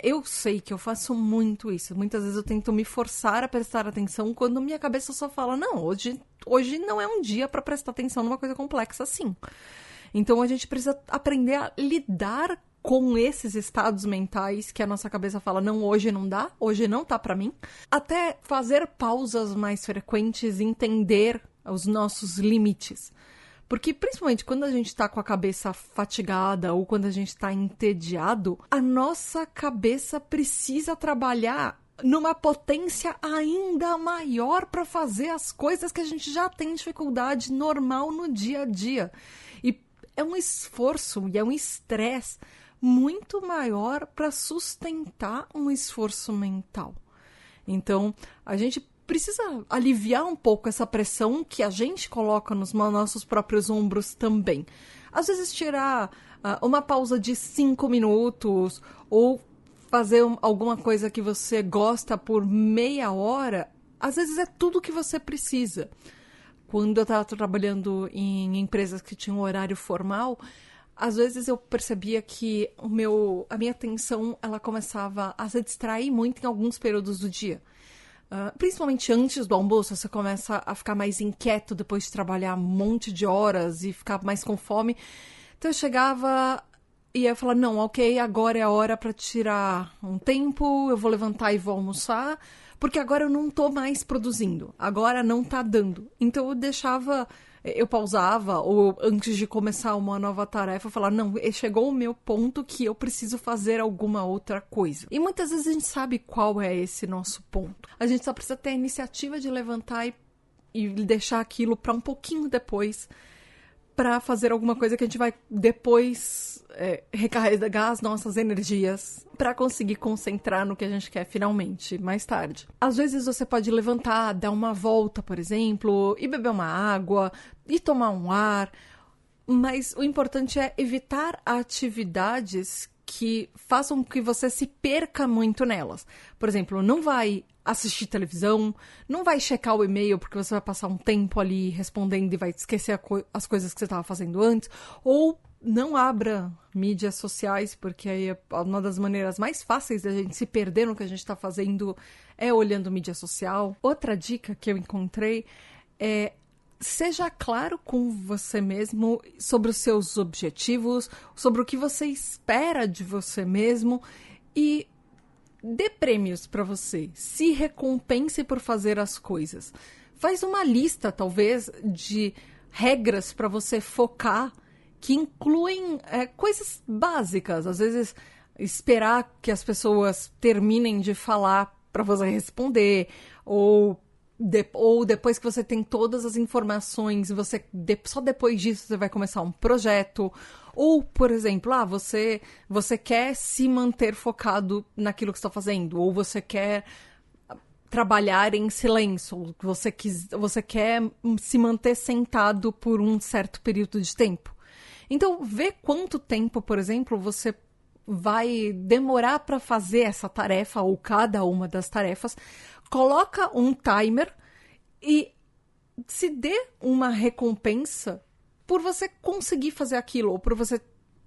Eu sei que eu faço muito isso. Muitas vezes eu tento me forçar a prestar atenção quando minha cabeça só fala: não, hoje não é um dia para prestar atenção numa coisa complexa assim. Então a gente precisa aprender a lidar com esses estados mentais que a nossa cabeça fala: não, hoje não dá, hoje não tá para mim. Até fazer pausas mais frequentes, entender os nossos limites. Porque, principalmente, quando a gente está com a cabeça fatigada ou quando a gente está entediado, a nossa cabeça precisa trabalhar numa potência ainda maior para fazer as coisas que a gente já tem dificuldade normal no dia a dia. E é um esforço e é um estresse muito maior para sustentar um esforço mental. Então, a gente precisa aliviar um pouco essa pressão que a gente coloca nos nossos próprios ombros também. Às vezes tirar uma pausa de 5 minutos ou fazer alguma coisa que você gosta por meia hora, às vezes é tudo que você precisa. Quando eu estava trabalhando em empresas que tinham horário formal, às vezes eu percebia que a minha atenção ela começava a se distrair muito em alguns períodos do dia. Principalmente antes do almoço, você começa a ficar mais inquieto depois de trabalhar um monte de horas e ficar mais com fome. Então eu chegava e ia falar, não, ok, agora é a hora para tirar um tempo, eu vou levantar e vou almoçar, porque agora eu não tô mais produzindo, agora não tá dando. Então eu pausava, ou antes de começar uma nova tarefa, eu falava, não, chegou o meu ponto que eu preciso fazer alguma outra coisa. E muitas vezes a gente sabe qual é esse nosso ponto. A gente só precisa ter a iniciativa de levantar e deixar aquilo para um pouquinho depois, para fazer alguma coisa que a gente vai depois recarregar as nossas energias para conseguir concentrar no que a gente quer finalmente, mais tarde. Às vezes você pode levantar, dar uma volta, por exemplo, e beber uma água, e tomar um ar, mas o importante é evitar atividades que façam que você se perca muito nelas. Por exemplo, não vai assistir televisão, não vai checar o e-mail porque você vai passar um tempo ali respondendo e vai esquecer as coisas que você estava fazendo antes, ou não abra mídias sociais, porque aí uma das maneiras mais fáceis da gente se perder no que a gente está fazendo é olhando mídia social. Outra dica que eu encontrei é: seja claro com você mesmo sobre os seus objetivos, sobre o que você espera de você mesmo e dê prêmios para você. Se recompense por fazer as coisas. Faz uma lista, talvez, de regras para você focar que incluem coisas básicas. Às vezes, esperar que as pessoas terminem de falar para você responder, ou depois que você tem todas as informações, só depois disso você vai começar um projeto. Ou, por exemplo, você quer se manter focado naquilo que você está fazendo, ou você quer trabalhar em silêncio, ou você quer se manter sentado por um certo período de tempo. Então, vê quanto tempo, por exemplo, você vai demorar para fazer essa tarefa, ou cada uma das tarefas. Coloca um timer e se dê uma recompensa por você conseguir fazer aquilo, ou por você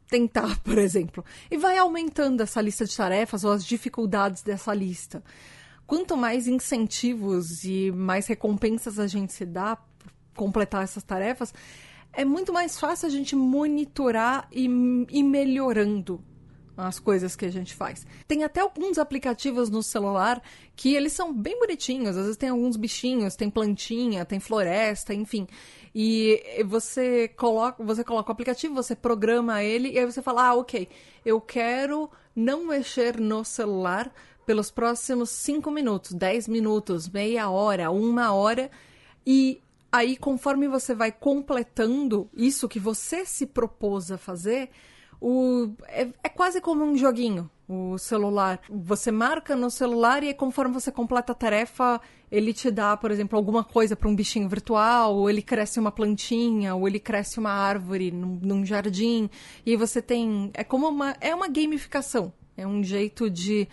tentar, por exemplo. E vai aumentando essa lista de tarefas ou as dificuldades dessa lista. Quanto mais incentivos e mais recompensas a gente se dá por completar essas tarefas, é muito mais fácil a gente monitorar e ir melhorando as coisas que a gente faz. Tem até alguns aplicativos no celular que eles são bem bonitinhos. Às vezes tem alguns bichinhos, tem plantinha, tem floresta, enfim. E você coloca o aplicativo, você programa ele e aí você fala, ok, eu quero não mexer no celular pelos próximos 5 minutos, 10 minutos, meia hora, 1 hora. E aí, conforme você vai completando isso que você se propôs a fazer, é quase como um joguinho, o celular. Você marca no celular e aí, conforme você completa a tarefa, ele te dá, por exemplo, alguma coisa para um bichinho virtual, ou ele cresce uma plantinha, ou ele cresce uma árvore num jardim. E aí você tem... É uma gamificação. É um jeito de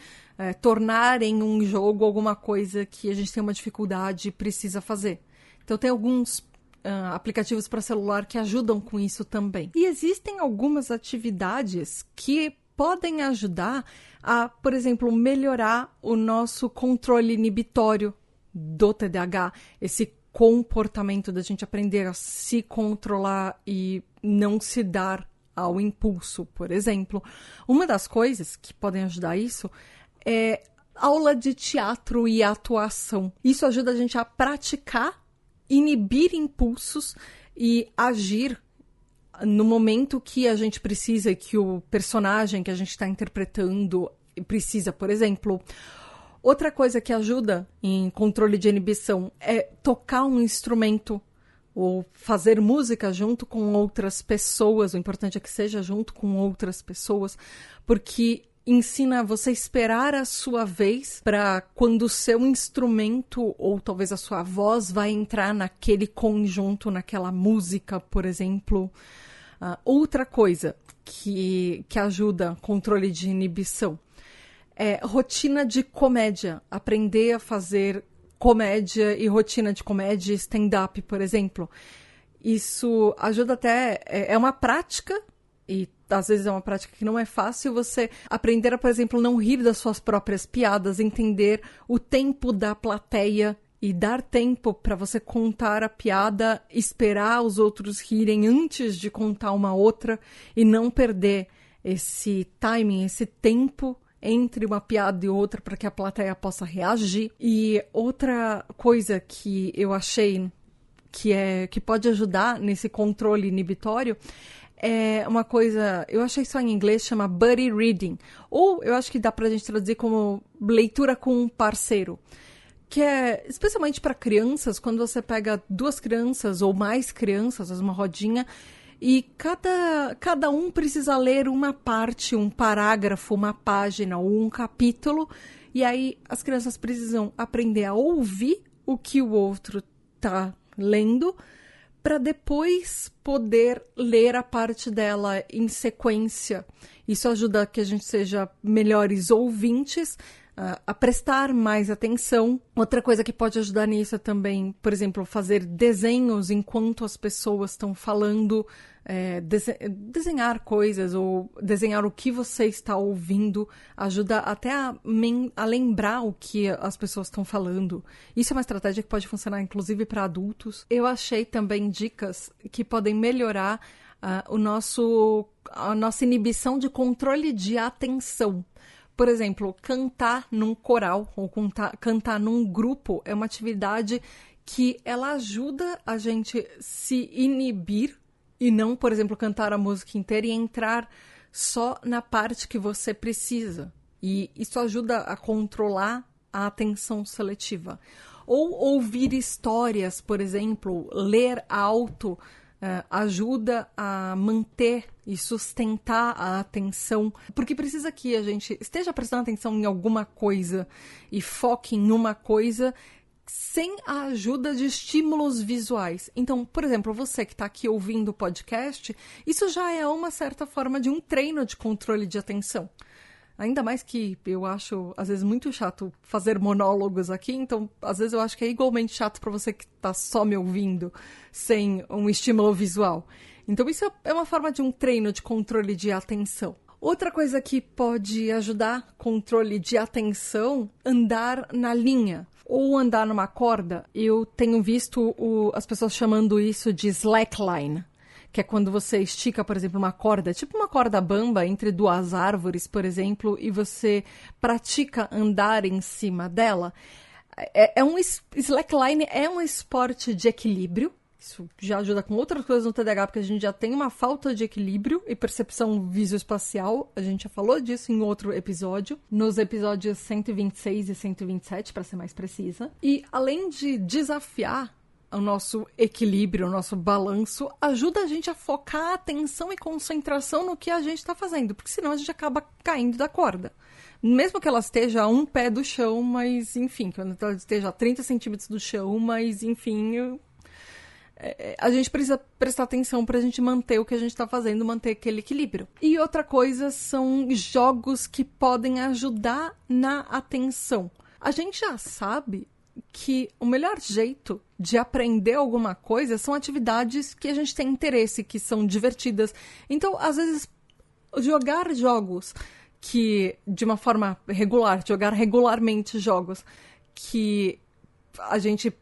tornar em um jogo alguma coisa que a gente tem uma dificuldade e precisa fazer. Então, tem alguns aplicativos para celular que ajudam com isso também. E existem algumas atividades que podem ajudar a, por exemplo, melhorar o nosso controle inibitório do TDAH, esse comportamento da gente aprender a se controlar e não se dar ao impulso, por exemplo. Uma das coisas que podem ajudar isso é aula de teatro e atuação. Isso ajuda a gente a praticar, inibir impulsos e agir no momento que a gente precisa, que o personagem que a gente está interpretando precisa, por exemplo. Outra coisa que ajuda em controle de inibição é tocar um instrumento ou fazer música junto com outras pessoas. O importante é que seja junto com outras pessoas, porque ensina você a esperar a sua vez para quando o seu instrumento ou talvez a sua voz vai entrar naquele conjunto, naquela música, por exemplo. Outra coisa que ajuda controle de inibição é rotina de comédia. Aprender a fazer comédia e rotina de comédia, stand-up, por exemplo. Isso ajuda até... É uma prática, e às vezes é uma prática que não é fácil, você aprender a, por exemplo, não rir das suas próprias piadas, entender o tempo da plateia e dar tempo para você contar a piada, esperar os outros rirem antes de contar uma outra e não perder esse timing, esse tempo entre uma piada e outra para que a plateia possa reagir. E outra coisa que eu achei que pode ajudar nesse controle inibitório é uma coisa, eu achei só em inglês, chama buddy reading, ou eu acho que dá pra gente traduzir como leitura com um parceiro, que é especialmente para crianças, quando você pega 2 crianças ou mais crianças, uma rodinha, e cada um precisa ler uma parte, um parágrafo, uma página ou um capítulo, e aí as crianças precisam aprender a ouvir o que o outro tá lendo, para depois poder ler a parte dela em sequência. Isso ajuda a que a gente seja melhores ouvintes, a prestar mais atenção. Outra coisa que pode ajudar nisso é também, por exemplo, fazer desenhos enquanto as pessoas estão falando, desenhar coisas ou desenhar o que você está ouvindo, ajuda até a lembrar o que as pessoas estão falando. Isso é uma estratégia que pode funcionar inclusive para adultos. Eu achei também dicas que podem melhorar a nossa inibição de controle de atenção. Por exemplo, cantar num coral ou cantar num grupo é uma atividade que ela ajuda a gente se inibir e não, por exemplo, cantar a música inteira e entrar só na parte que você precisa. E isso ajuda a controlar a atenção seletiva. Ou ouvir histórias, por exemplo, ler alto, ajuda a manter e sustentar a atenção, porque precisa que a gente esteja prestando atenção em alguma coisa e foque em uma coisa sem a ajuda de estímulos visuais. Então, por exemplo, você que está aqui ouvindo o podcast, isso já é uma certa forma de um treino de controle de atenção. Ainda mais que eu acho, às vezes, muito chato fazer monólogos aqui, então, às vezes, eu acho que é igualmente chato para você que está só me ouvindo, sem um estímulo visual. Então, isso é uma forma de um treino de controle de atenção. Outra coisa que pode ajudar controle de atenção, andar na linha ou andar numa corda. Eu tenho visto as pessoas chamando isso de slackline, que é quando você estica, por exemplo, uma corda, tipo uma corda bamba entre 2 árvores, por exemplo, e você pratica andar em cima dela. Slackline é um esporte de equilíbrio. Isso já ajuda com outras coisas no TDAH, porque a gente já tem uma falta de equilíbrio e percepção visoespacial. A gente já falou disso em outro episódio, nos episódios 126 e 127, para ser mais precisa. E além de desafiar o nosso equilíbrio, o nosso balanço, ajuda a gente a focar a atenção e concentração no que a gente está fazendo, porque senão a gente acaba caindo da corda. Mesmo que ela esteja a 1 pé do chão, mas enfim, que ela esteja a 30 centímetros do chão, mas enfim, a gente precisa prestar atenção para a gente manter o que a gente está fazendo, manter aquele equilíbrio. E outra coisa são jogos que podem ajudar na atenção. A gente já sabe que o melhor jeito de aprender alguma coisa são atividades que a gente tem interesse, que são divertidas. Então, às vezes, jogar jogos que, de uma forma regular, jogar regularmente jogos que a gente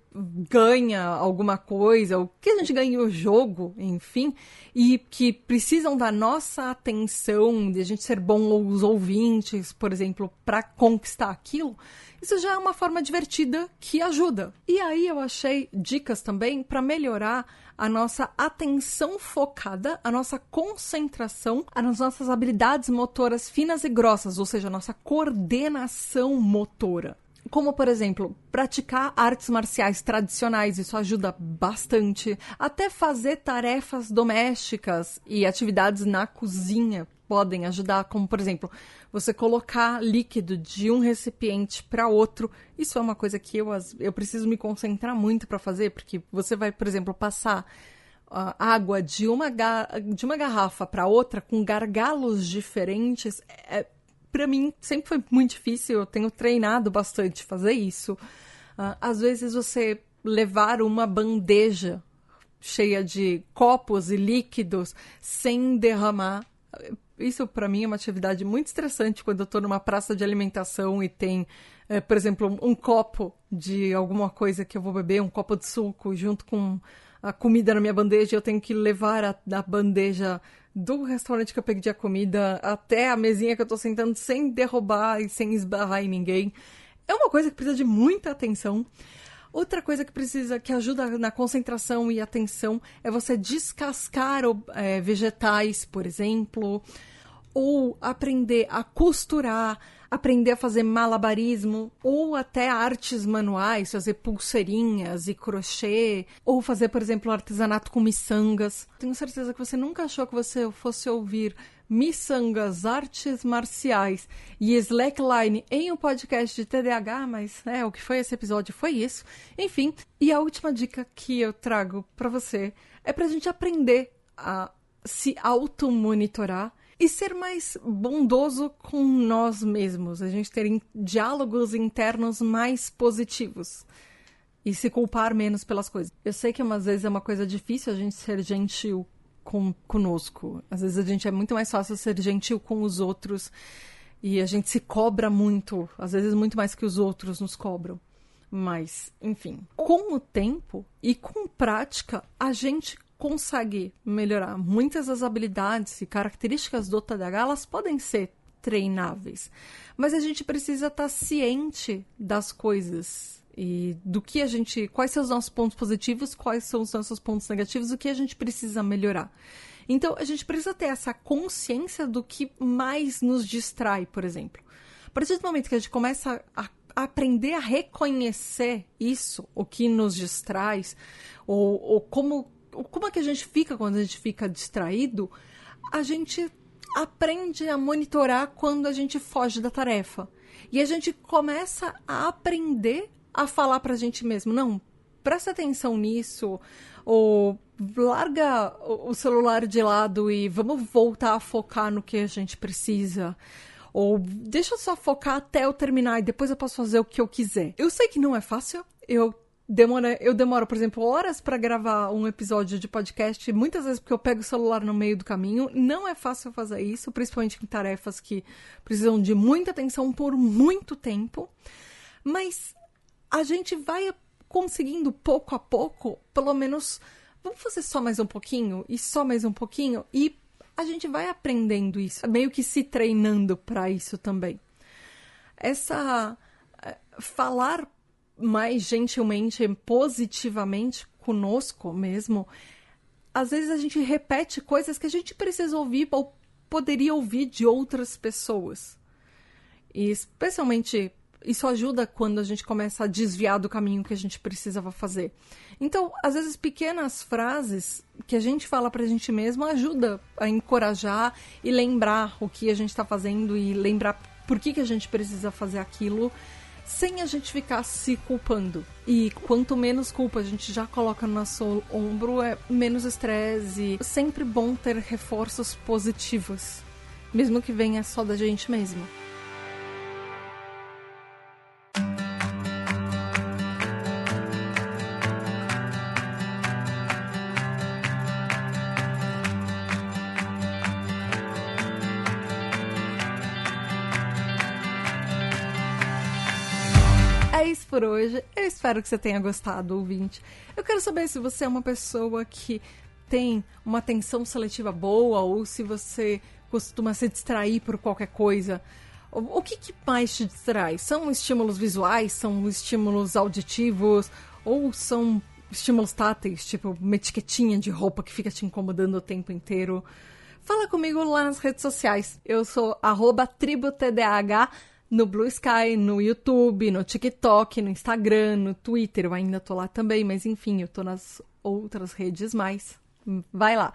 ganha alguma coisa, ou que a gente ganha o jogo, enfim, e que precisam da nossa atenção, de a gente ser bom aos ouvintes, por exemplo, para conquistar aquilo, isso já é uma forma divertida que ajuda. E aí eu achei dicas também para melhorar a nossa atenção focada, a nossa concentração, as nossas habilidades motoras finas e grossas, ou seja, a nossa coordenação motora. Como, por exemplo, praticar artes marciais tradicionais, isso ajuda bastante. Até fazer tarefas domésticas e atividades na cozinha podem ajudar, como, por exemplo, você colocar líquido de um recipiente para outro. Isso é uma coisa que eu preciso me concentrar muito para fazer, porque você vai, por exemplo, passar água de uma garrafa para outra com gargalos diferentes. Para mim, sempre foi muito difícil. Eu tenho treinado bastante fazer isso. Às vezes, você levar uma bandeja cheia de copos e líquidos sem derramar. Isso, para mim, é uma atividade muito estressante quando eu estou numa praça de alimentação e tem, por exemplo, um copo de alguma coisa que eu vou beber, um copo de suco, junto com a comida na minha bandeja. Eu tenho que levar a bandeja do restaurante que eu pedi a comida até a mesinha que eu estou sentando sem derrubar e sem esbarrar em ninguém. É uma coisa que precisa de muita atenção. Outra coisa que ajuda na concentração e atenção é você descascar vegetais, por exemplo, ou aprender a costurar, aprender a fazer malabarismo, ou até artes manuais, fazer pulseirinhas e crochê, ou fazer, por exemplo, artesanato com miçangas. Tenho certeza que você nunca achou que você fosse ouvir miçangas, artes marciais e slackline em um podcast de TDAH, mas o que foi esse episódio foi isso. Enfim, e a última dica que eu trago para você é pra gente aprender a se automonitorar e ser mais bondoso com nós mesmos, a gente ter diálogos internos mais positivos e se culpar menos pelas coisas. Eu sei que às vezes é uma coisa difícil a gente ser gentil conosco. Às vezes a gente é muito mais fácil ser gentil com os outros e a gente se cobra muito, às vezes muito mais que os outros nos cobram. Mas, enfim, com o tempo e com prática, a gente consegue melhorar. Muitas das habilidades e características do TDAH, elas podem ser treináveis, mas a gente precisa estar ciente das coisas e do que quais são os nossos pontos positivos, quais são os nossos pontos negativos, o que a gente precisa melhorar. Então, a gente precisa ter essa consciência do que mais nos distrai, por exemplo. A partir do momento que a gente começa a aprender a reconhecer isso, o que nos distrai, ou como é que a gente fica quando a gente fica distraído, a gente aprende a monitorar quando a gente foge da tarefa. E a gente começa a aprender a falar pra gente mesmo, não, presta atenção nisso, ou larga o celular de lado e vamos voltar a focar no que a gente precisa. Ou deixa eu só focar até eu terminar e depois eu posso fazer o que eu quiser. Eu sei que não é fácil, eu demoro, por exemplo, horas para gravar um episódio de podcast, muitas vezes porque eu pego o celular no meio do caminho. Não é fácil fazer isso, principalmente em tarefas que precisam de muita atenção por muito tempo. Mas a gente vai conseguindo pouco a pouco, pelo menos, vamos fazer só mais um pouquinho e só mais um pouquinho, e a gente vai aprendendo isso, meio que se treinando para isso também. Falar mais gentilmente, positivamente conosco mesmo, às vezes a gente repete coisas que a gente precisa ouvir ou poderia ouvir de outras pessoas. E especialmente isso ajuda quando a gente começa a desviar do caminho que a gente precisava fazer. Então, às vezes, pequenas frases que a gente fala pra gente mesmo ajuda a encorajar e lembrar o que a gente tá fazendo e lembrar por que a gente precisa fazer aquilo sem a gente ficar se culpando. E quanto menos culpa a gente já coloca no nosso ombro, é menos estresse. E sempre bom ter reforços positivos, mesmo que venha só da gente mesmo. É isso por hoje. Eu espero que você tenha gostado, ouvinte. Eu quero saber se você é uma pessoa que tem uma atenção seletiva boa ou se você costuma se distrair por qualquer coisa. O que mais te distrai? São estímulos visuais? São estímulos auditivos? Ou são estímulos táteis, tipo uma etiquetinha de roupa que fica te incomodando o tempo inteiro? Fala comigo lá nas redes sociais. Eu sou @tributdh no Blue Sky, no YouTube, no TikTok, no Instagram, no Twitter. Eu ainda tô lá também, mas enfim, eu tô nas outras redes mais. Vai lá,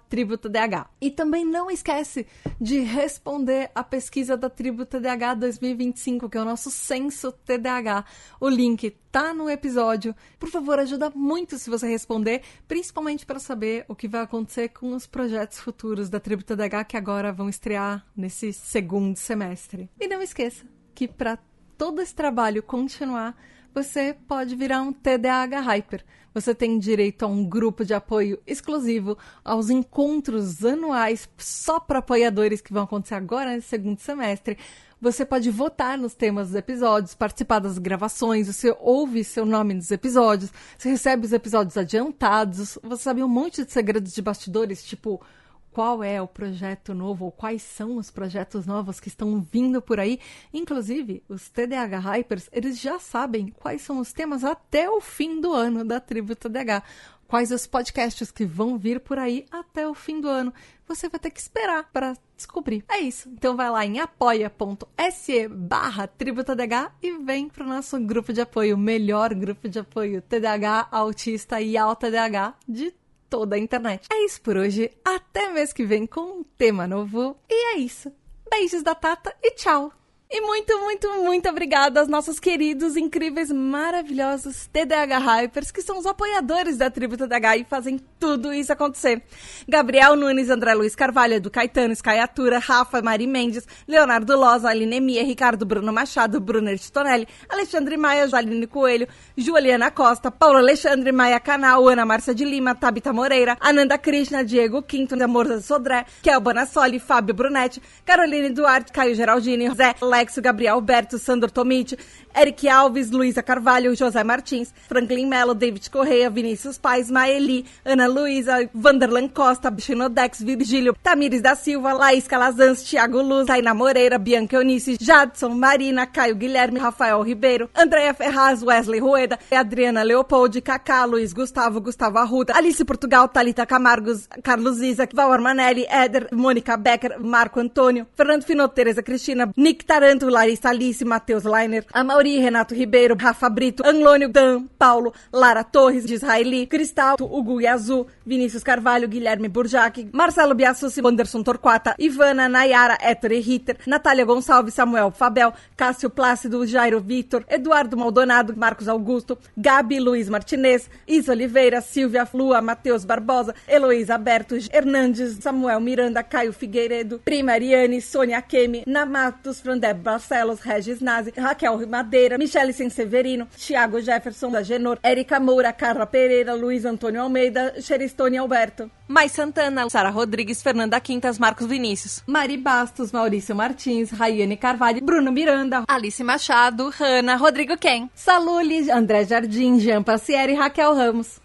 @TribuTDH. E também não esquece de responder a pesquisa da Tribo TDH 2025, que é o nosso censo TDAH. O link tá no episódio. Por favor, ajuda muito se você responder, principalmente para saber o que vai acontecer com os projetos futuros da Tribo TDH que agora vão estrear nesse segundo semestre. E não esqueça que para todo esse trabalho continuar, você pode virar um TDAH Hyper. Você tem direito a um grupo de apoio exclusivo, aos encontros anuais só para apoiadores que vão acontecer agora nesse segundo semestre. Você pode votar nos temas dos episódios, participar das gravações, você ouve seu nome nos episódios, você recebe os episódios adiantados, você sabe um monte de segredos de bastidores, tipo qual é o projeto novo ou quais são os projetos novos que estão vindo por aí. Inclusive, os TDAH Hypers, eles já sabem quais são os temas até o fim do ano da Tribo TDAH. Quais os podcasts que vão vir por aí até o fim do ano. Você vai ter que esperar para descobrir. É isso. Então vai lá em apoia.se/TribuTDH e vem para o nosso grupo de apoio, o melhor grupo de apoio TDAH, autista e AuTDH de toda a internet. É isso por hoje. Até mês que vem com um tema novo. E é isso. Beijos da Tata e tchau! E muito, muito, muito obrigada aos nossos queridos, incríveis, maravilhosos TDAH Hypers, que são os apoiadores da Tribo TDAH e fazem tudo isso acontecer. Gabriel Nunes, André Luiz Carvalho, Edu Caetano, Skyatura, Rafa, Mari Mendes, Leonardo Loza, Aline Emia, Ricardo Bruno Machado, Brunner Titonelli, Alexandre Maia, Jaline Coelho, Juliana Costa, Paulo Alexandre Maia Canal, Ana Márcia de Lima, Tabita Moreira, Ananda Krishna, Diego Quinto, Amor da Sodré, Kel Bonassoli, Fábio Brunetti, Caroline Duarte, Caio Geraldini, Zé Alexo, Gabriel Alberto, Sandro Tomiti, Eric Alves, Luísa Carvalho, José Martins, Franklin Mello, David Correia, Vinícius Paes, Maeli, Ana Luísa, Vanderlan Costa, Chinodex, Virgílio, Tamires da Silva, Laís Calazans, Thiago Luz, Tainá Moreira, Bianca Eunice, Jadson, Marina, Caio Guilherme, Rafael Ribeiro, Andréia Ferraz, Wesley Rueda, Adriana Leopoldi, Cacá, Luiz Gustavo, Gustavo Arruda, Alice Portugal, Thalita Camargos, Carlos Isaac, Val Armanelli, Éder, Mônica Becker, Marco Antônio, Fernando Finot, Tereza Cristina, Nick Taranto, Larissa Alice, Matheus Leiner, Amauri, Renato Ribeiro, Rafa Brito, Anglônio, Dan, Paulo, Lara Torres, de Israeli, Cristal, Hugo Yazu, Vinícius Carvalho, Guilherme Burjac, Marcelo Biassussi, Anderson Torquata, Ivana, Nayara, Héctor e Ritter, Natália Gonçalves, Samuel Fabel, Cássio Plácido, Jairo Vitor, Eduardo Maldonado, Marcos Augusto, Gabi Luiz Martinez, Isa Oliveira, Silvia Flua, Matheus Barbosa, Heloísa Aberto, Hernandes, Samuel Miranda, Caio Figueiredo, Prima Ariane, Sônia Kemi, Namatos, Frandé Barcelos, Regis Nazi, Raquel Madeira, Michele Senseverino, Thiago Jefferson, da Genor, Érica Moura, Carla Pereira, Luiz Antônio Almeida, Xeristone Alberto, Mais Santana, Sara Rodrigues, Fernanda Quintas, Marcos Vinícius, Mari Bastos, Maurício Martins, Raiane Carvalho, Bruno Miranda, Alice Machado, Hanna, Rodrigo Ken, Saluli, André Jardim, Jean Passieri e Raquel Ramos.